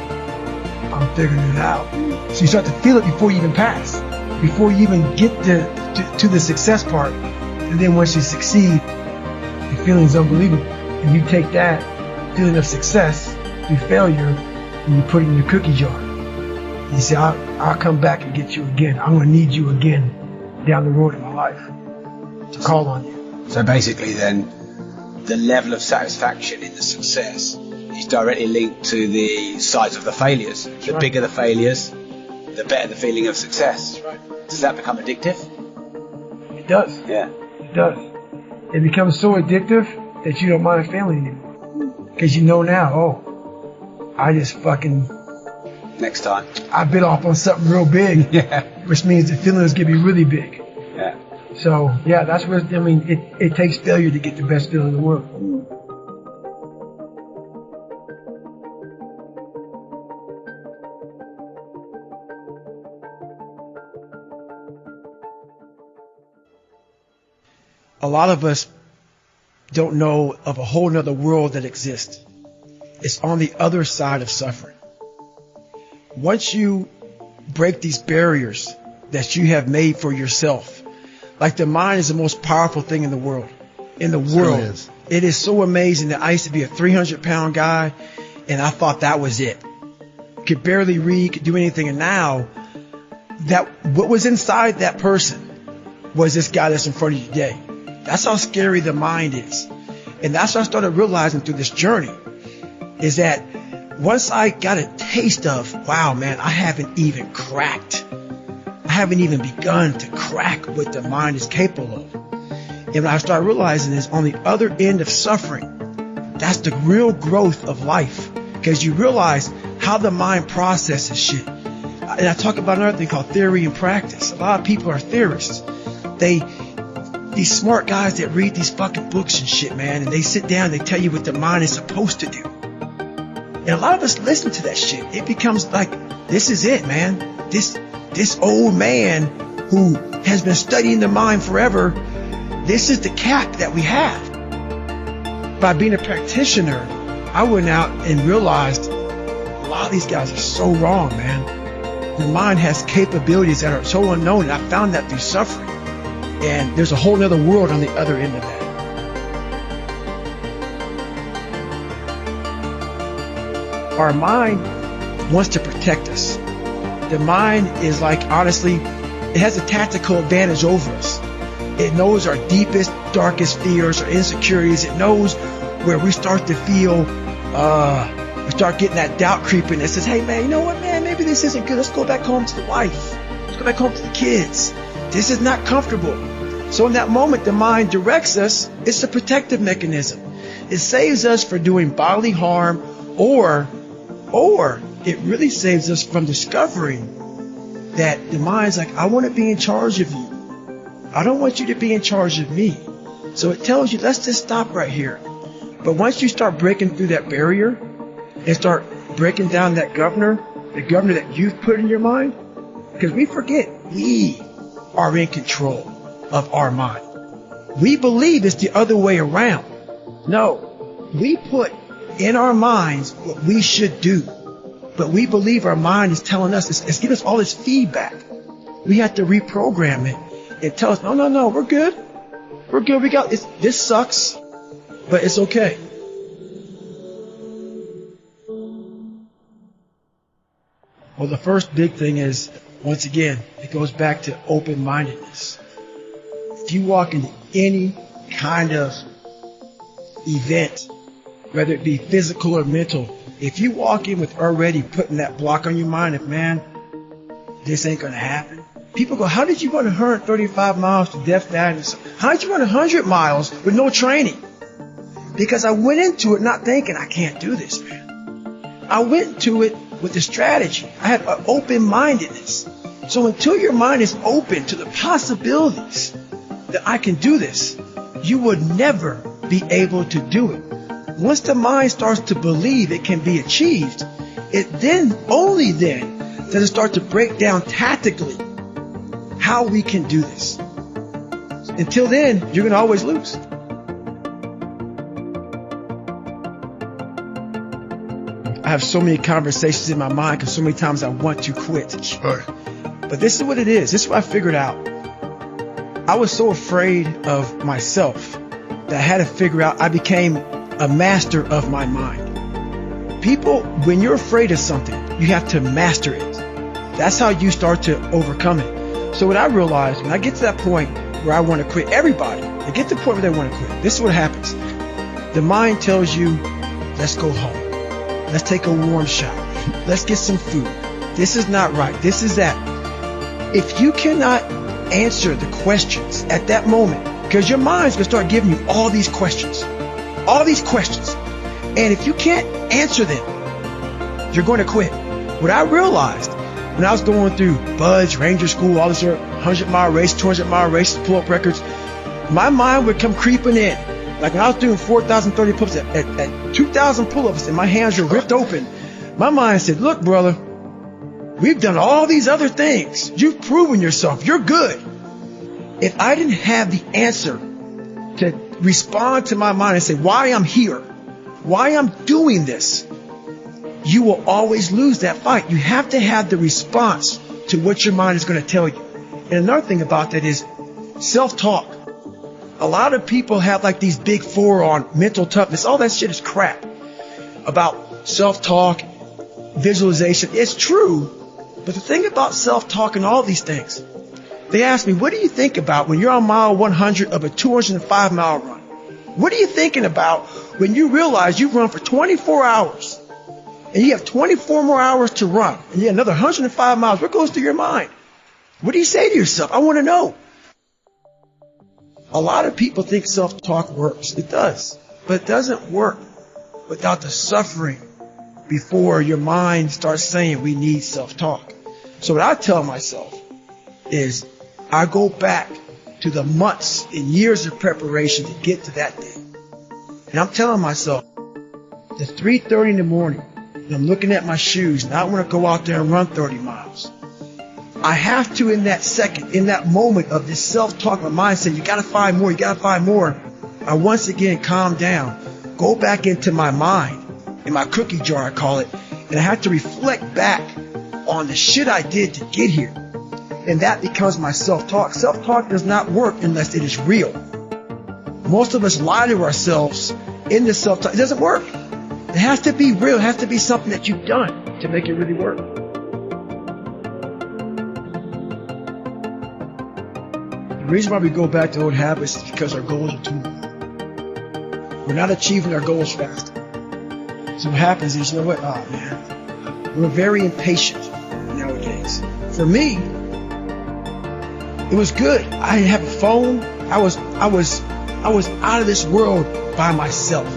I'm figuring it out. So you start to feel it before you even pass, before you even get to the success part. And then once you succeed, the feeling is unbelievable. And you take that feeling of success through failure and you put it in your cookie jar. You say, I'll come back and get you again. I'm going to need you again down the road in my life to call on you. So basically then, the level of satisfaction in the success is directly linked to the size of the failures. The right. bigger the failures, the better the feeling of success. Right. Does that become addictive? It does. Yeah. It does. It becomes so addictive that you don't mind failing anymore. Because you know now, oh, I just fucking... Next time. I bit off on something real big. Yeah. Which means the feeling is going to be really big. Yeah. So yeah, that's where, I mean, it takes failure to get the best feeling in the world. A lot of us don't know of a whole nother world that exists. It's on the other side of suffering. Once you break these barriers that you have made for yourself, like the mind is the most powerful thing in the world. In the world. It is so amazing that I used to be a 300-pound guy and I thought that was it. Could barely read, could do anything. And now that what was inside that person was this guy that's in front of you today. That's how scary the mind is. And that's what I started realizing through this journey, is that once I got a taste of, wow, man, I haven't even cracked. I haven't even begun to crack what the mind is capable of. And what I started realizing is on the other end of suffering, that's the real growth of life. Because you realize how the mind processes shit. And I talk about another thing called theory and practice. A lot of people are theorists. These smart guys that read these fucking books and shit, man, and they sit down, they tell you what the mind is supposed to do. And a lot of us listen to that shit. It becomes like, this is it, man. This old man who has been studying the mind forever, this is the cap that we have. By being a practitioner, I went out and realized a lot of these guys are so wrong, man. The mind has capabilities that are so unknown, and I found that through suffering. And there's a whole nother world on the other end of that. Our mind wants to protect us. The mind is like, honestly, it has a tactical advantage over us. It knows our deepest, darkest fears, our insecurities. It knows where we start to feel, we start getting that doubt creeping that says, hey man, you know what, man, maybe this isn't good. Let's go back home to the wife. Let's go back home to the kids. This is not comfortable. So in that moment, the mind directs us. It's a protective mechanism. It saves us from doing bodily harm, or it really saves us from discovering that the mind's like, I want to be in charge of you. I don't want you to be in charge of me. So it tells you, let's just stop right here. But once you start breaking through that barrier and start breaking down that governor that you've put in your mind, because we forget we are in control of our mind. We believe it's the other way around. No, we put in our minds what we should do, but we believe our mind is telling us, it's giving us all this feedback. We have to reprogram it and tell us, no, we're good. We're good. We got this. This sucks, but it's okay. Well, the first big thing is, once again, it goes back to open-mindedness. If you walk into any kind of event, whether it be physical or mental, if you walk in with already putting that block on your mind of, man, this ain't going to happen. People go, how did you run 135 miles to Death Valley? How did you run 100 miles with no training? Because I went into it not thinking, I can't do this, man. I went into it with the strategy. I had an open-mindedness. So until your mind is open to the possibilities that I can do this, you would never be able to do it. Once the mind starts to believe it can be achieved, it then, only then, does it start to break down tactically how we can do this. Until then, you're going to always lose. I have so many conversations in my mind because so many times I want to quit. Sure. But this is what it is. This is what I figured out. I was so afraid of myself that I had to figure out, I became a master of my mind. People, when you're afraid of something, you have to master it. That's how you start to overcome it. So what I realized, when I get to that point where I want to quit, everybody, they get to the point where they want to quit. This is what happens. The mind tells you, let's go home. Let's take a warm shower. Let's get some food. This is not right. This is that. If you cannot answer the questions at that moment, because your mind's going to start giving you all these questions. And if you can't answer them, you're going to quit. What I realized when I was going through Budge, Ranger School, all this, 100-mile race, 200-mile race, pull-up records, my mind would come creeping in. Like when I was doing 4,030 pull-ups at 2,000 pull-ups and my hands were ripped open, my mind said, look, brother, we've done all these other things. You've proven yourself. You're good. If I didn't have the answer to respond to my mind and say why I'm here, why I'm doing this, you will always lose that fight. You have to have the response to what your mind is going to tell you. And another thing about that is self-talk. A lot of people have like these big four on mental toughness. All that shit is crap. About self-talk, visualization. It's true. But the thing about self-talk and all these things, they ask me, what do you think about when you're on mile 100 of a 205-mile run? What are you thinking about when you realize you've run for 24 hours and you have 24 more hours to run and you have another 105 miles? What goes through your mind? What do you say to yourself? I want to know. A lot of people think self-talk works. It does. But it doesn't work without the suffering before your mind starts saying we need self-talk. So what I tell myself is I go back to the months and years of preparation to get to that day. And I'm telling myself, it's 3:30 in the morning and I'm looking at my shoes and I want to go out there and run 30 miles. I have to, in that second, in that moment of this self-talk, my mind saying, you got to find more, you got to find more. I once again calm down, go back into my mind, in my cookie jar, I call it, and I have to reflect back on the shit I did to get here. And that becomes my self-talk. Self-talk does not work unless it is real. Most of us lie to ourselves in the self-talk. It doesn't work. It has to be real. It has to be something that you've done to make it really work. The reason why we go back to old habits is because our goals are too low. We're not achieving our goals fast. So what happens is, you know what? Oh man, we're very impatient nowadays. For me, it was good. I didn't have a phone. I was out of this world by myself.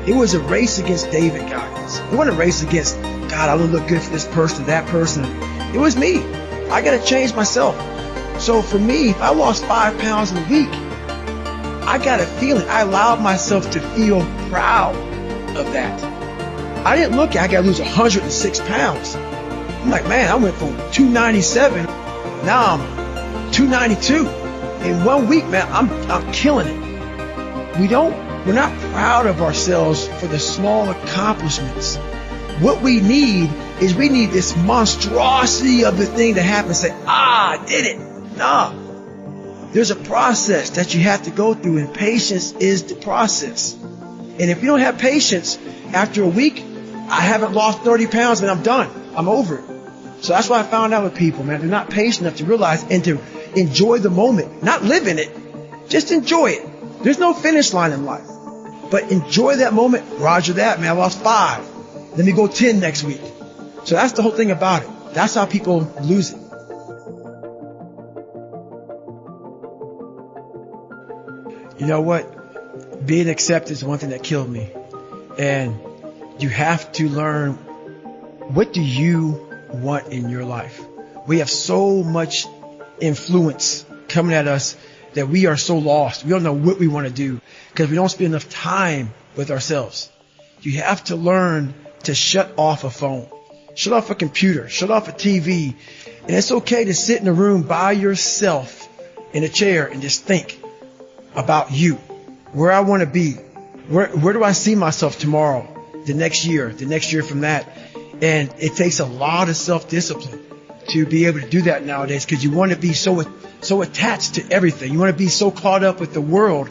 It was a race against David Goggins. It wasn't a race against, God, I want to look good for this person, that person. It was me. I got to change myself. So for me, if I lost 5 pounds in a week, I got a feeling. I allowed myself to feel proud of that. I didn't look at, I got to lose 106 pounds. I'm like, man, I went from 297, now I'm 292. In 1 week, man, I'm killing it. We're not proud of ourselves for the small accomplishments. What we need is we need this monstrosity of the thing to happen. Say, I did it. Nah. There's a process that you have to go through, and patience is the process. And if you don't have patience, after a week, I haven't lost 30 pounds and I'm done. I'm over it. So that's why I found out with people, man, they're not patient enough to realize and to enjoy the moment. Not live in it, just enjoy it. There's no finish line in life. But enjoy that moment. Roger that, man. I lost 5. Let me go 10 next week. So that's the whole thing about it. That's how people lose it. You know what? Being accepted is one thing that killed me. And you have to learn, what do you want in your life? We have so much influence coming at us that we are so lost. We don't know what we want to do because we don't spend enough time with ourselves. You have to learn to shut off a phone, shut off a computer, shut off a TV. And it's okay to sit in a room by yourself in a chair and just think about you, where I want to be, where do I see myself tomorrow, the next year from that. And it takes a lot of self-discipline to be able to do that nowadays, because you want to be so attached to everything. You want to be so caught up with the world.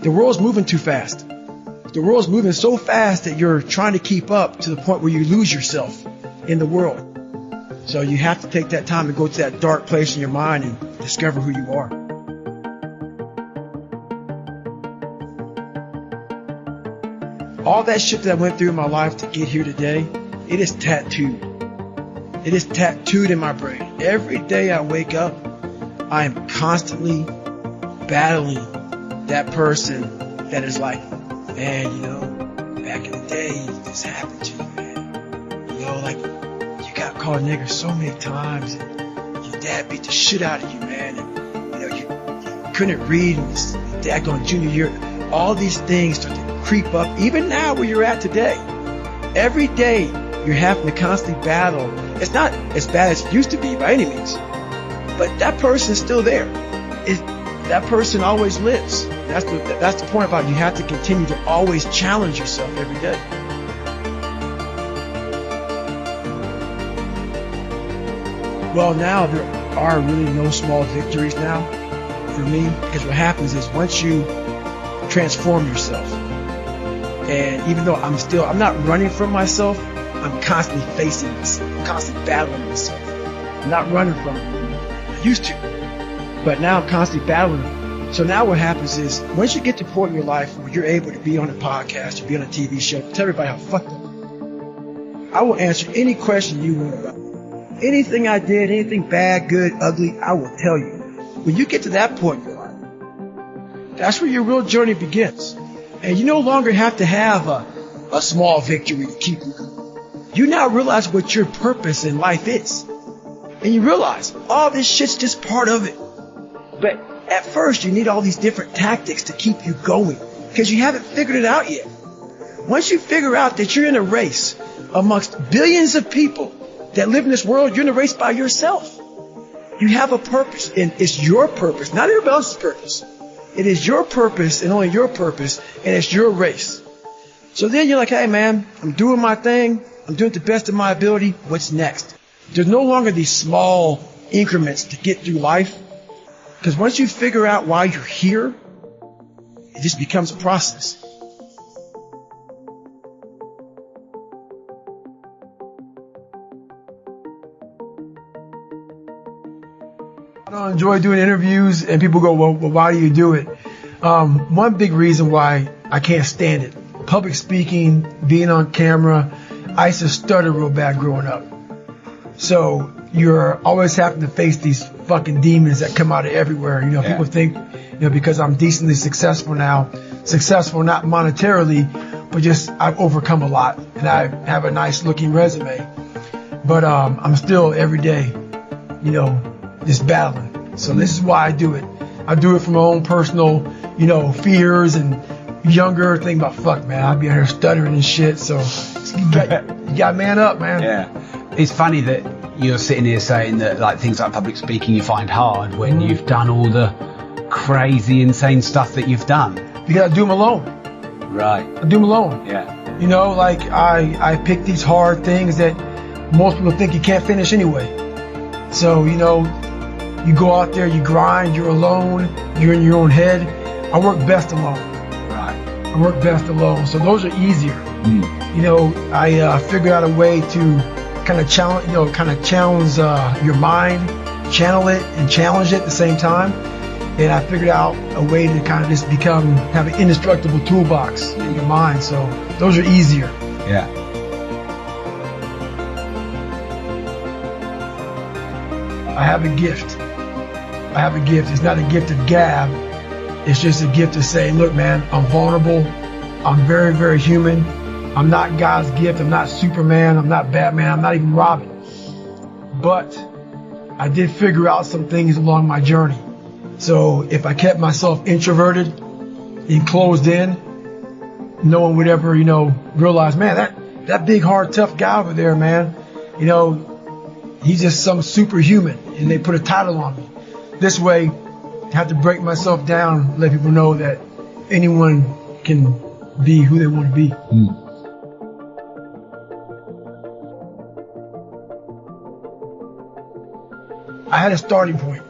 The world's moving too fast. The world's moving so fast that you're trying to keep up to the point where you lose yourself in the world. So you have to take that time to go to that dark place in your mind and discover who you are. All that shit that I went through in my life to get here today, it is tattooed. It is tattooed in my brain. Every day I wake up, I am constantly battling that person that is like, man, you know, back in the day, this happened to you, man. You know, like, you got called nigger so many times, and your dad beat the shit out of you, man. And, you couldn't read in this daggone junior year. All these things start to creep up, even now where you're at today. Every day you're having to constantly battle. It's not as bad as it used to be by any means, but that person's still there. That person always lives. That's the point about it. You have to continue to always challenge yourself every day. Well, now there are really no small victories now for me, because what happens is once you transform yourself, and even though I'm not running from myself, I'm constantly facing myself. I'm constantly battling myself. I'm not running from it. I used to, but now I'm constantly battling it. So now what happens is once you get to a point in your life where you're able to be on a podcast or be on a TV show, tell everybody how fucked up. I will answer any question you want about anything I did, anything bad, good, ugly, I will tell you. When you get to that point in your life, that's where your real journey begins. And you no longer have to have a small victory to keep you going. You now realize what your purpose in life is. And you realize all this shit's just part of it. But at first, you need all these different tactics to keep you going because you haven't figured it out yet. Once you figure out that you're in a race amongst billions of people that live in this world, you're in a race by yourself. You have a purpose, and it's your purpose, not everybody else's purpose. It is your purpose and only your purpose, and it's your race. So then you're like, hey man, I'm doing my thing. I'm doing it to the best of my ability. What's next? There's no longer these small increments to get through life. Because once you figure out why you're here, it just becomes a process. I don't enjoy doing interviews, and people go, well, why do you do it? One big reason why I can't stand it. Public speaking, being on camera. I used to stutter real bad growing up. So you're always having to face these fucking demons that come out of everywhere. People think, because I'm decently successful now, successful not monetarily, but just I've overcome a lot and I have a nice looking resume. But I'm still every day, just battling. So this is why I do it. I do it from my own personal, fears and younger thing about fuck, man. I'd be out here stuttering and shit. So you got to man up, man. Yeah. It's funny that you're sitting here saying that like things like public speaking you find hard when you've done all the crazy, insane stuff that you've done. Because I do them alone. Right. I do them alone. Yeah. I pick these hard things that most people think you can't finish anyway. So, you go out there, you grind, you're alone, you're in your own head. I work best alone. Right. I work best alone. So those are easier. I figured out a way to kind of challenge your mind, channel it and challenge it at the same time. And I figured out a way to kind of just have an indestructible toolbox in your mind. So those are easier. Yeah. I have a gift. It's not a gift of gab. It's just a gift to say, look, man, I'm vulnerable. I'm very, very human. I'm not God's gift. I'm not Superman. I'm not Batman. I'm not even Robin. But I did figure out some things along my journey. So if I kept myself introverted and closed in, no one would ever, realize, man, that big, hard, tough guy over there, man, he's just some superhuman, and they put a title on me. This way, I have to break myself down, let people know that anyone can be who they want to be. I had a starting point.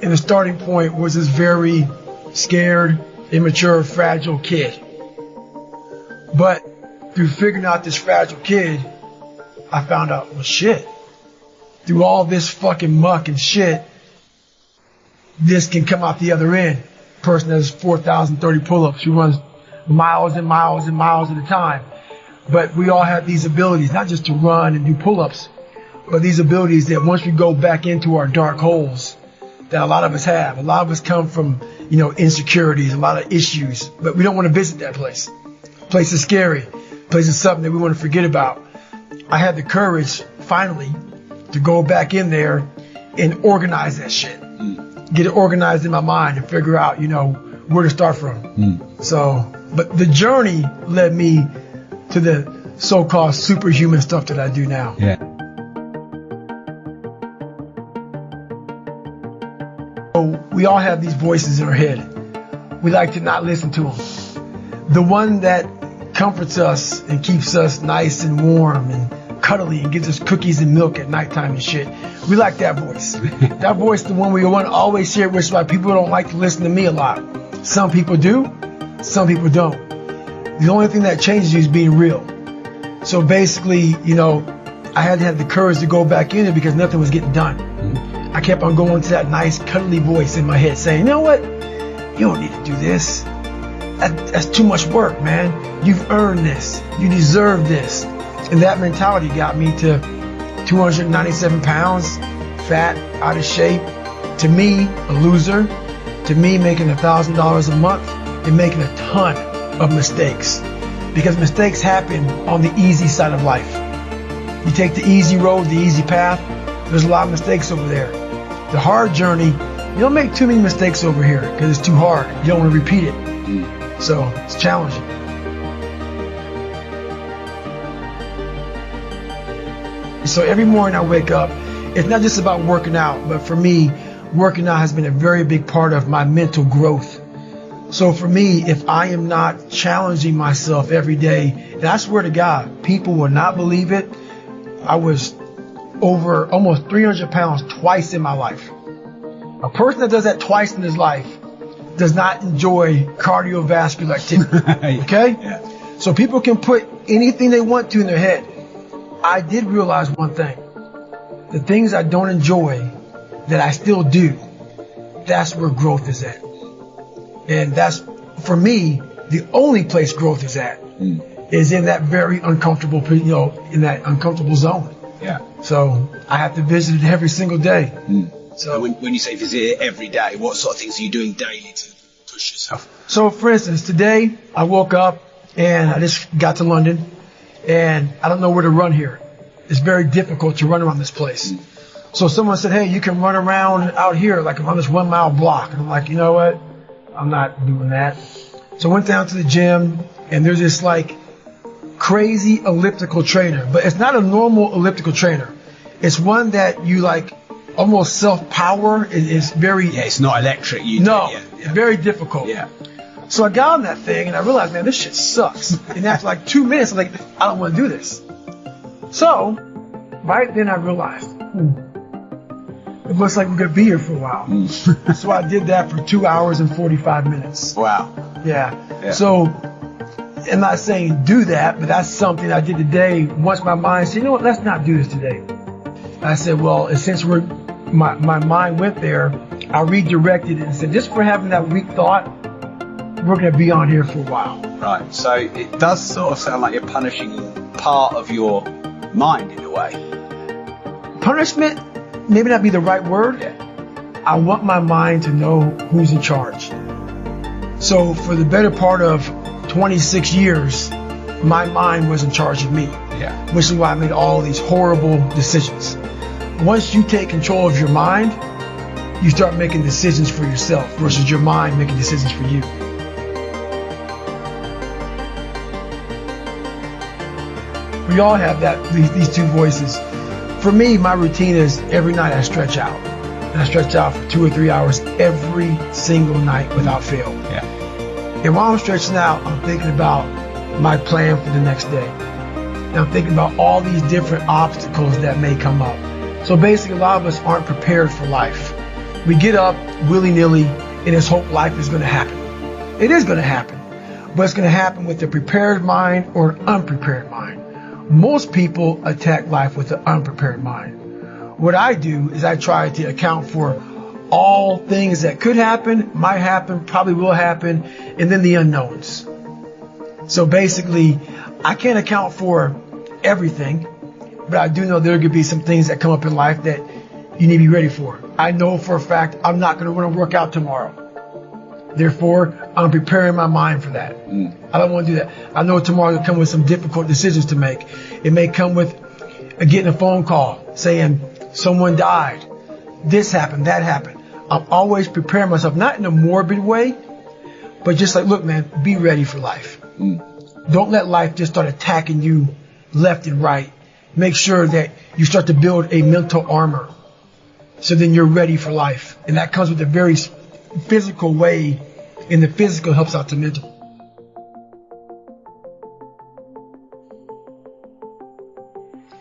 And the starting point was this very scared, immature, fragile kid. But through figuring out this fragile kid, I found out, well, shit. Through all this fucking muck and shit, this can come out the other end. Person that has 4,030 pull-ups. She runs miles and miles and miles at a time. But we all have these abilities, not just to run and do pull-ups, but these abilities that once we go back into our dark holes, that a lot of us have. A lot of us come from, insecurities, a lot of issues, but we don't want to visit that place. Place is scary. Place is something that we want to forget about. I had the courage, finally, to go back in there and organize that shit. Get it organized in my mind and figure out, where to start from. So, but the journey led me to the so-called superhuman stuff that I do now. Yeah. So we all have these voices in our head. We like to not listen to them. The one that comforts us and keeps us nice and warm and cuddly and gives us cookies and milk at nighttime and shit. We like that voice. That voice, the one we want to always share, which is why people don't like to listen to me a lot. Some people do, some people don't. The only thing that changes you is being real. So basically, I had to have the courage to go back in it because nothing was getting done. I kept on going to that nice cuddly voice in my head saying, you know what? You don't need to do this. That's too much work, man. You've earned this. You deserve this. And that mentality got me to 297 pounds, fat, out of shape. To me, a loser. To me, making $1,000 a month and making a ton of mistakes. Because mistakes happen on the easy side of life. You take the easy road, the easy path. There's a lot of mistakes over there. The hard journey, you don't make too many mistakes over here because it's too hard. You don't want to repeat it. So it's challenging. So every morning I wake up, it's not just about working out, but for me, working out has been a very big part of my mental growth. So for me, if I am not challenging myself every day, and I swear to God, people will not believe it, I was over almost 300 pounds twice in my life. A person that does that twice in his life does not enjoy cardiovascular activity. Okay? Yeah. So people can put anything they want to in their head. I did realize one thing. The things I don't enjoy that I still do, that's where growth is at. And that's, for me, the only place growth is at, is in that very uncomfortable, in that uncomfortable zone. Yeah. So I have to visit it every single day. So when you say visit it every day, what sort of things are you doing daily to push yourself? So for instance, today I woke up and I just got to London and I don't know where to run here. It's very difficult to run around this place. So someone said, hey, you can run around out here, like on this 1 mile block. And I'm like, you know what? I'm not doing that. So I went down to the gym and there's this like crazy elliptical trainer, but it's not a normal elliptical trainer. It's one that you like almost self-power. It's very... Yeah, it's not electric. Very difficult. Yeah. So I got on that thing and I realized, man, this shit sucks. And after like 2 minutes, I'm like, I don't want to do this. So, right then I realized, it looks like we're going to be here for a while. So I did that for 2 hours and 45 minutes. Wow. Yeah. So, I'm not saying do that, but that's something I did today. Once my mind said, you know what, let's not do this today. I said, well, since my mind went there, I redirected it and said, just for having that weak thought, we're going to be on here for a while. Right. So it does sort of sound like you're punishing part of your mind in a way. Punishment, maybe not be the right word. Yeah. I want my mind to know who's in charge. So for the better part of 26 years, my mind was in charge of me. Yeah. Which is why I made all these horrible decisions. Once you take control of your mind, you start making decisions for yourself versus your mind making decisions for you. We all have these two voices. For me, my routine is every night I stretch out. And I stretch out for 2 or 3 hours every single night without fail. Yeah. And while I'm stretching out, I'm thinking about my plan for the next day. And I'm thinking about all these different obstacles that may come up. So basically, a lot of us aren't prepared for life. We get up willy-nilly and just hope life is going to happen. It is going to happen. But it's going to happen with a prepared mind or an unprepared mind. Most people attack life with an unprepared mind. What I do is I try to account for all things that could happen, might happen, probably will happen, and then the unknowns. So basically, I can't account for everything, but I do know there could be some things that come up in life that you need to be ready for. I know for a fact I'm not going to want to work out tomorrow. Therefore, I'm preparing my mind for that. I don't want to do that. I know tomorrow will come with some difficult decisions to make. It may come with getting a phone call saying someone died. this happened, that happened. I'm always preparing myself, not in a morbid way, but just like, look, man, be ready for life. Don't let life just start attacking you left and right. Make sure that you start to build a mental armor, so then you're ready for life. And that comes with a very physical way, and the physical helps out the mental.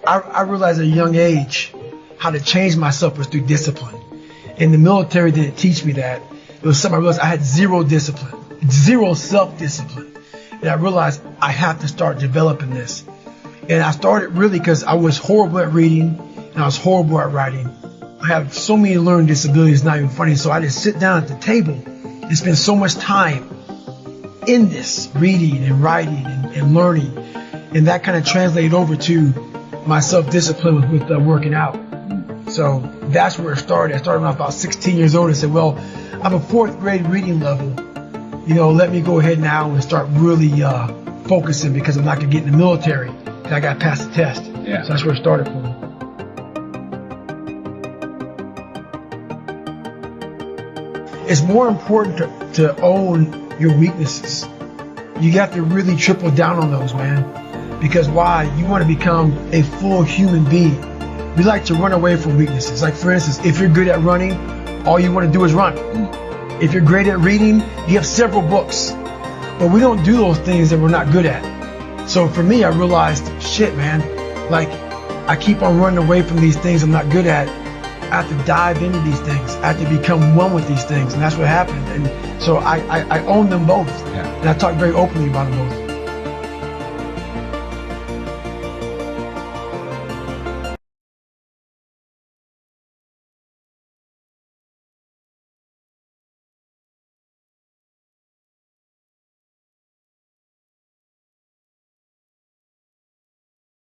I realized at a young age how to change myself was through discipline. And the military didn't teach me that. It was something I realized I had zero discipline, zero self-discipline. And I realized I have to start developing this. And I started really because I was horrible at reading and I was horrible at writing. I have so many learning disabilities, it's not even funny. So I just sit down at the table and spend so much time in this, reading and writing and learning. And that kind of translated over to my self-discipline with working out. So that's where it started. I started when I was about 16 years old and said, well, I'm a 4th grade reading level. Let me go ahead now and start really focusing, because I'm not going to get in the military. I got to pass the test. Yeah. So that's where it started for me. It's more important to own your weaknesses. You have to really triple down on those, man. Because why? You want to become a full human being. We like to run away from weaknesses. Like, for instance, if you're good at running, all you want to do is run. If you're great at reading, you have several books. But we don't do those things that we're not good at. So for me, I realized, shit, man, like, I keep on running away from these things I'm not good at. I have to dive into these things. I have to become one with these things. And that's what happened. And so I own them both. Yeah. And I talk very openly about them both.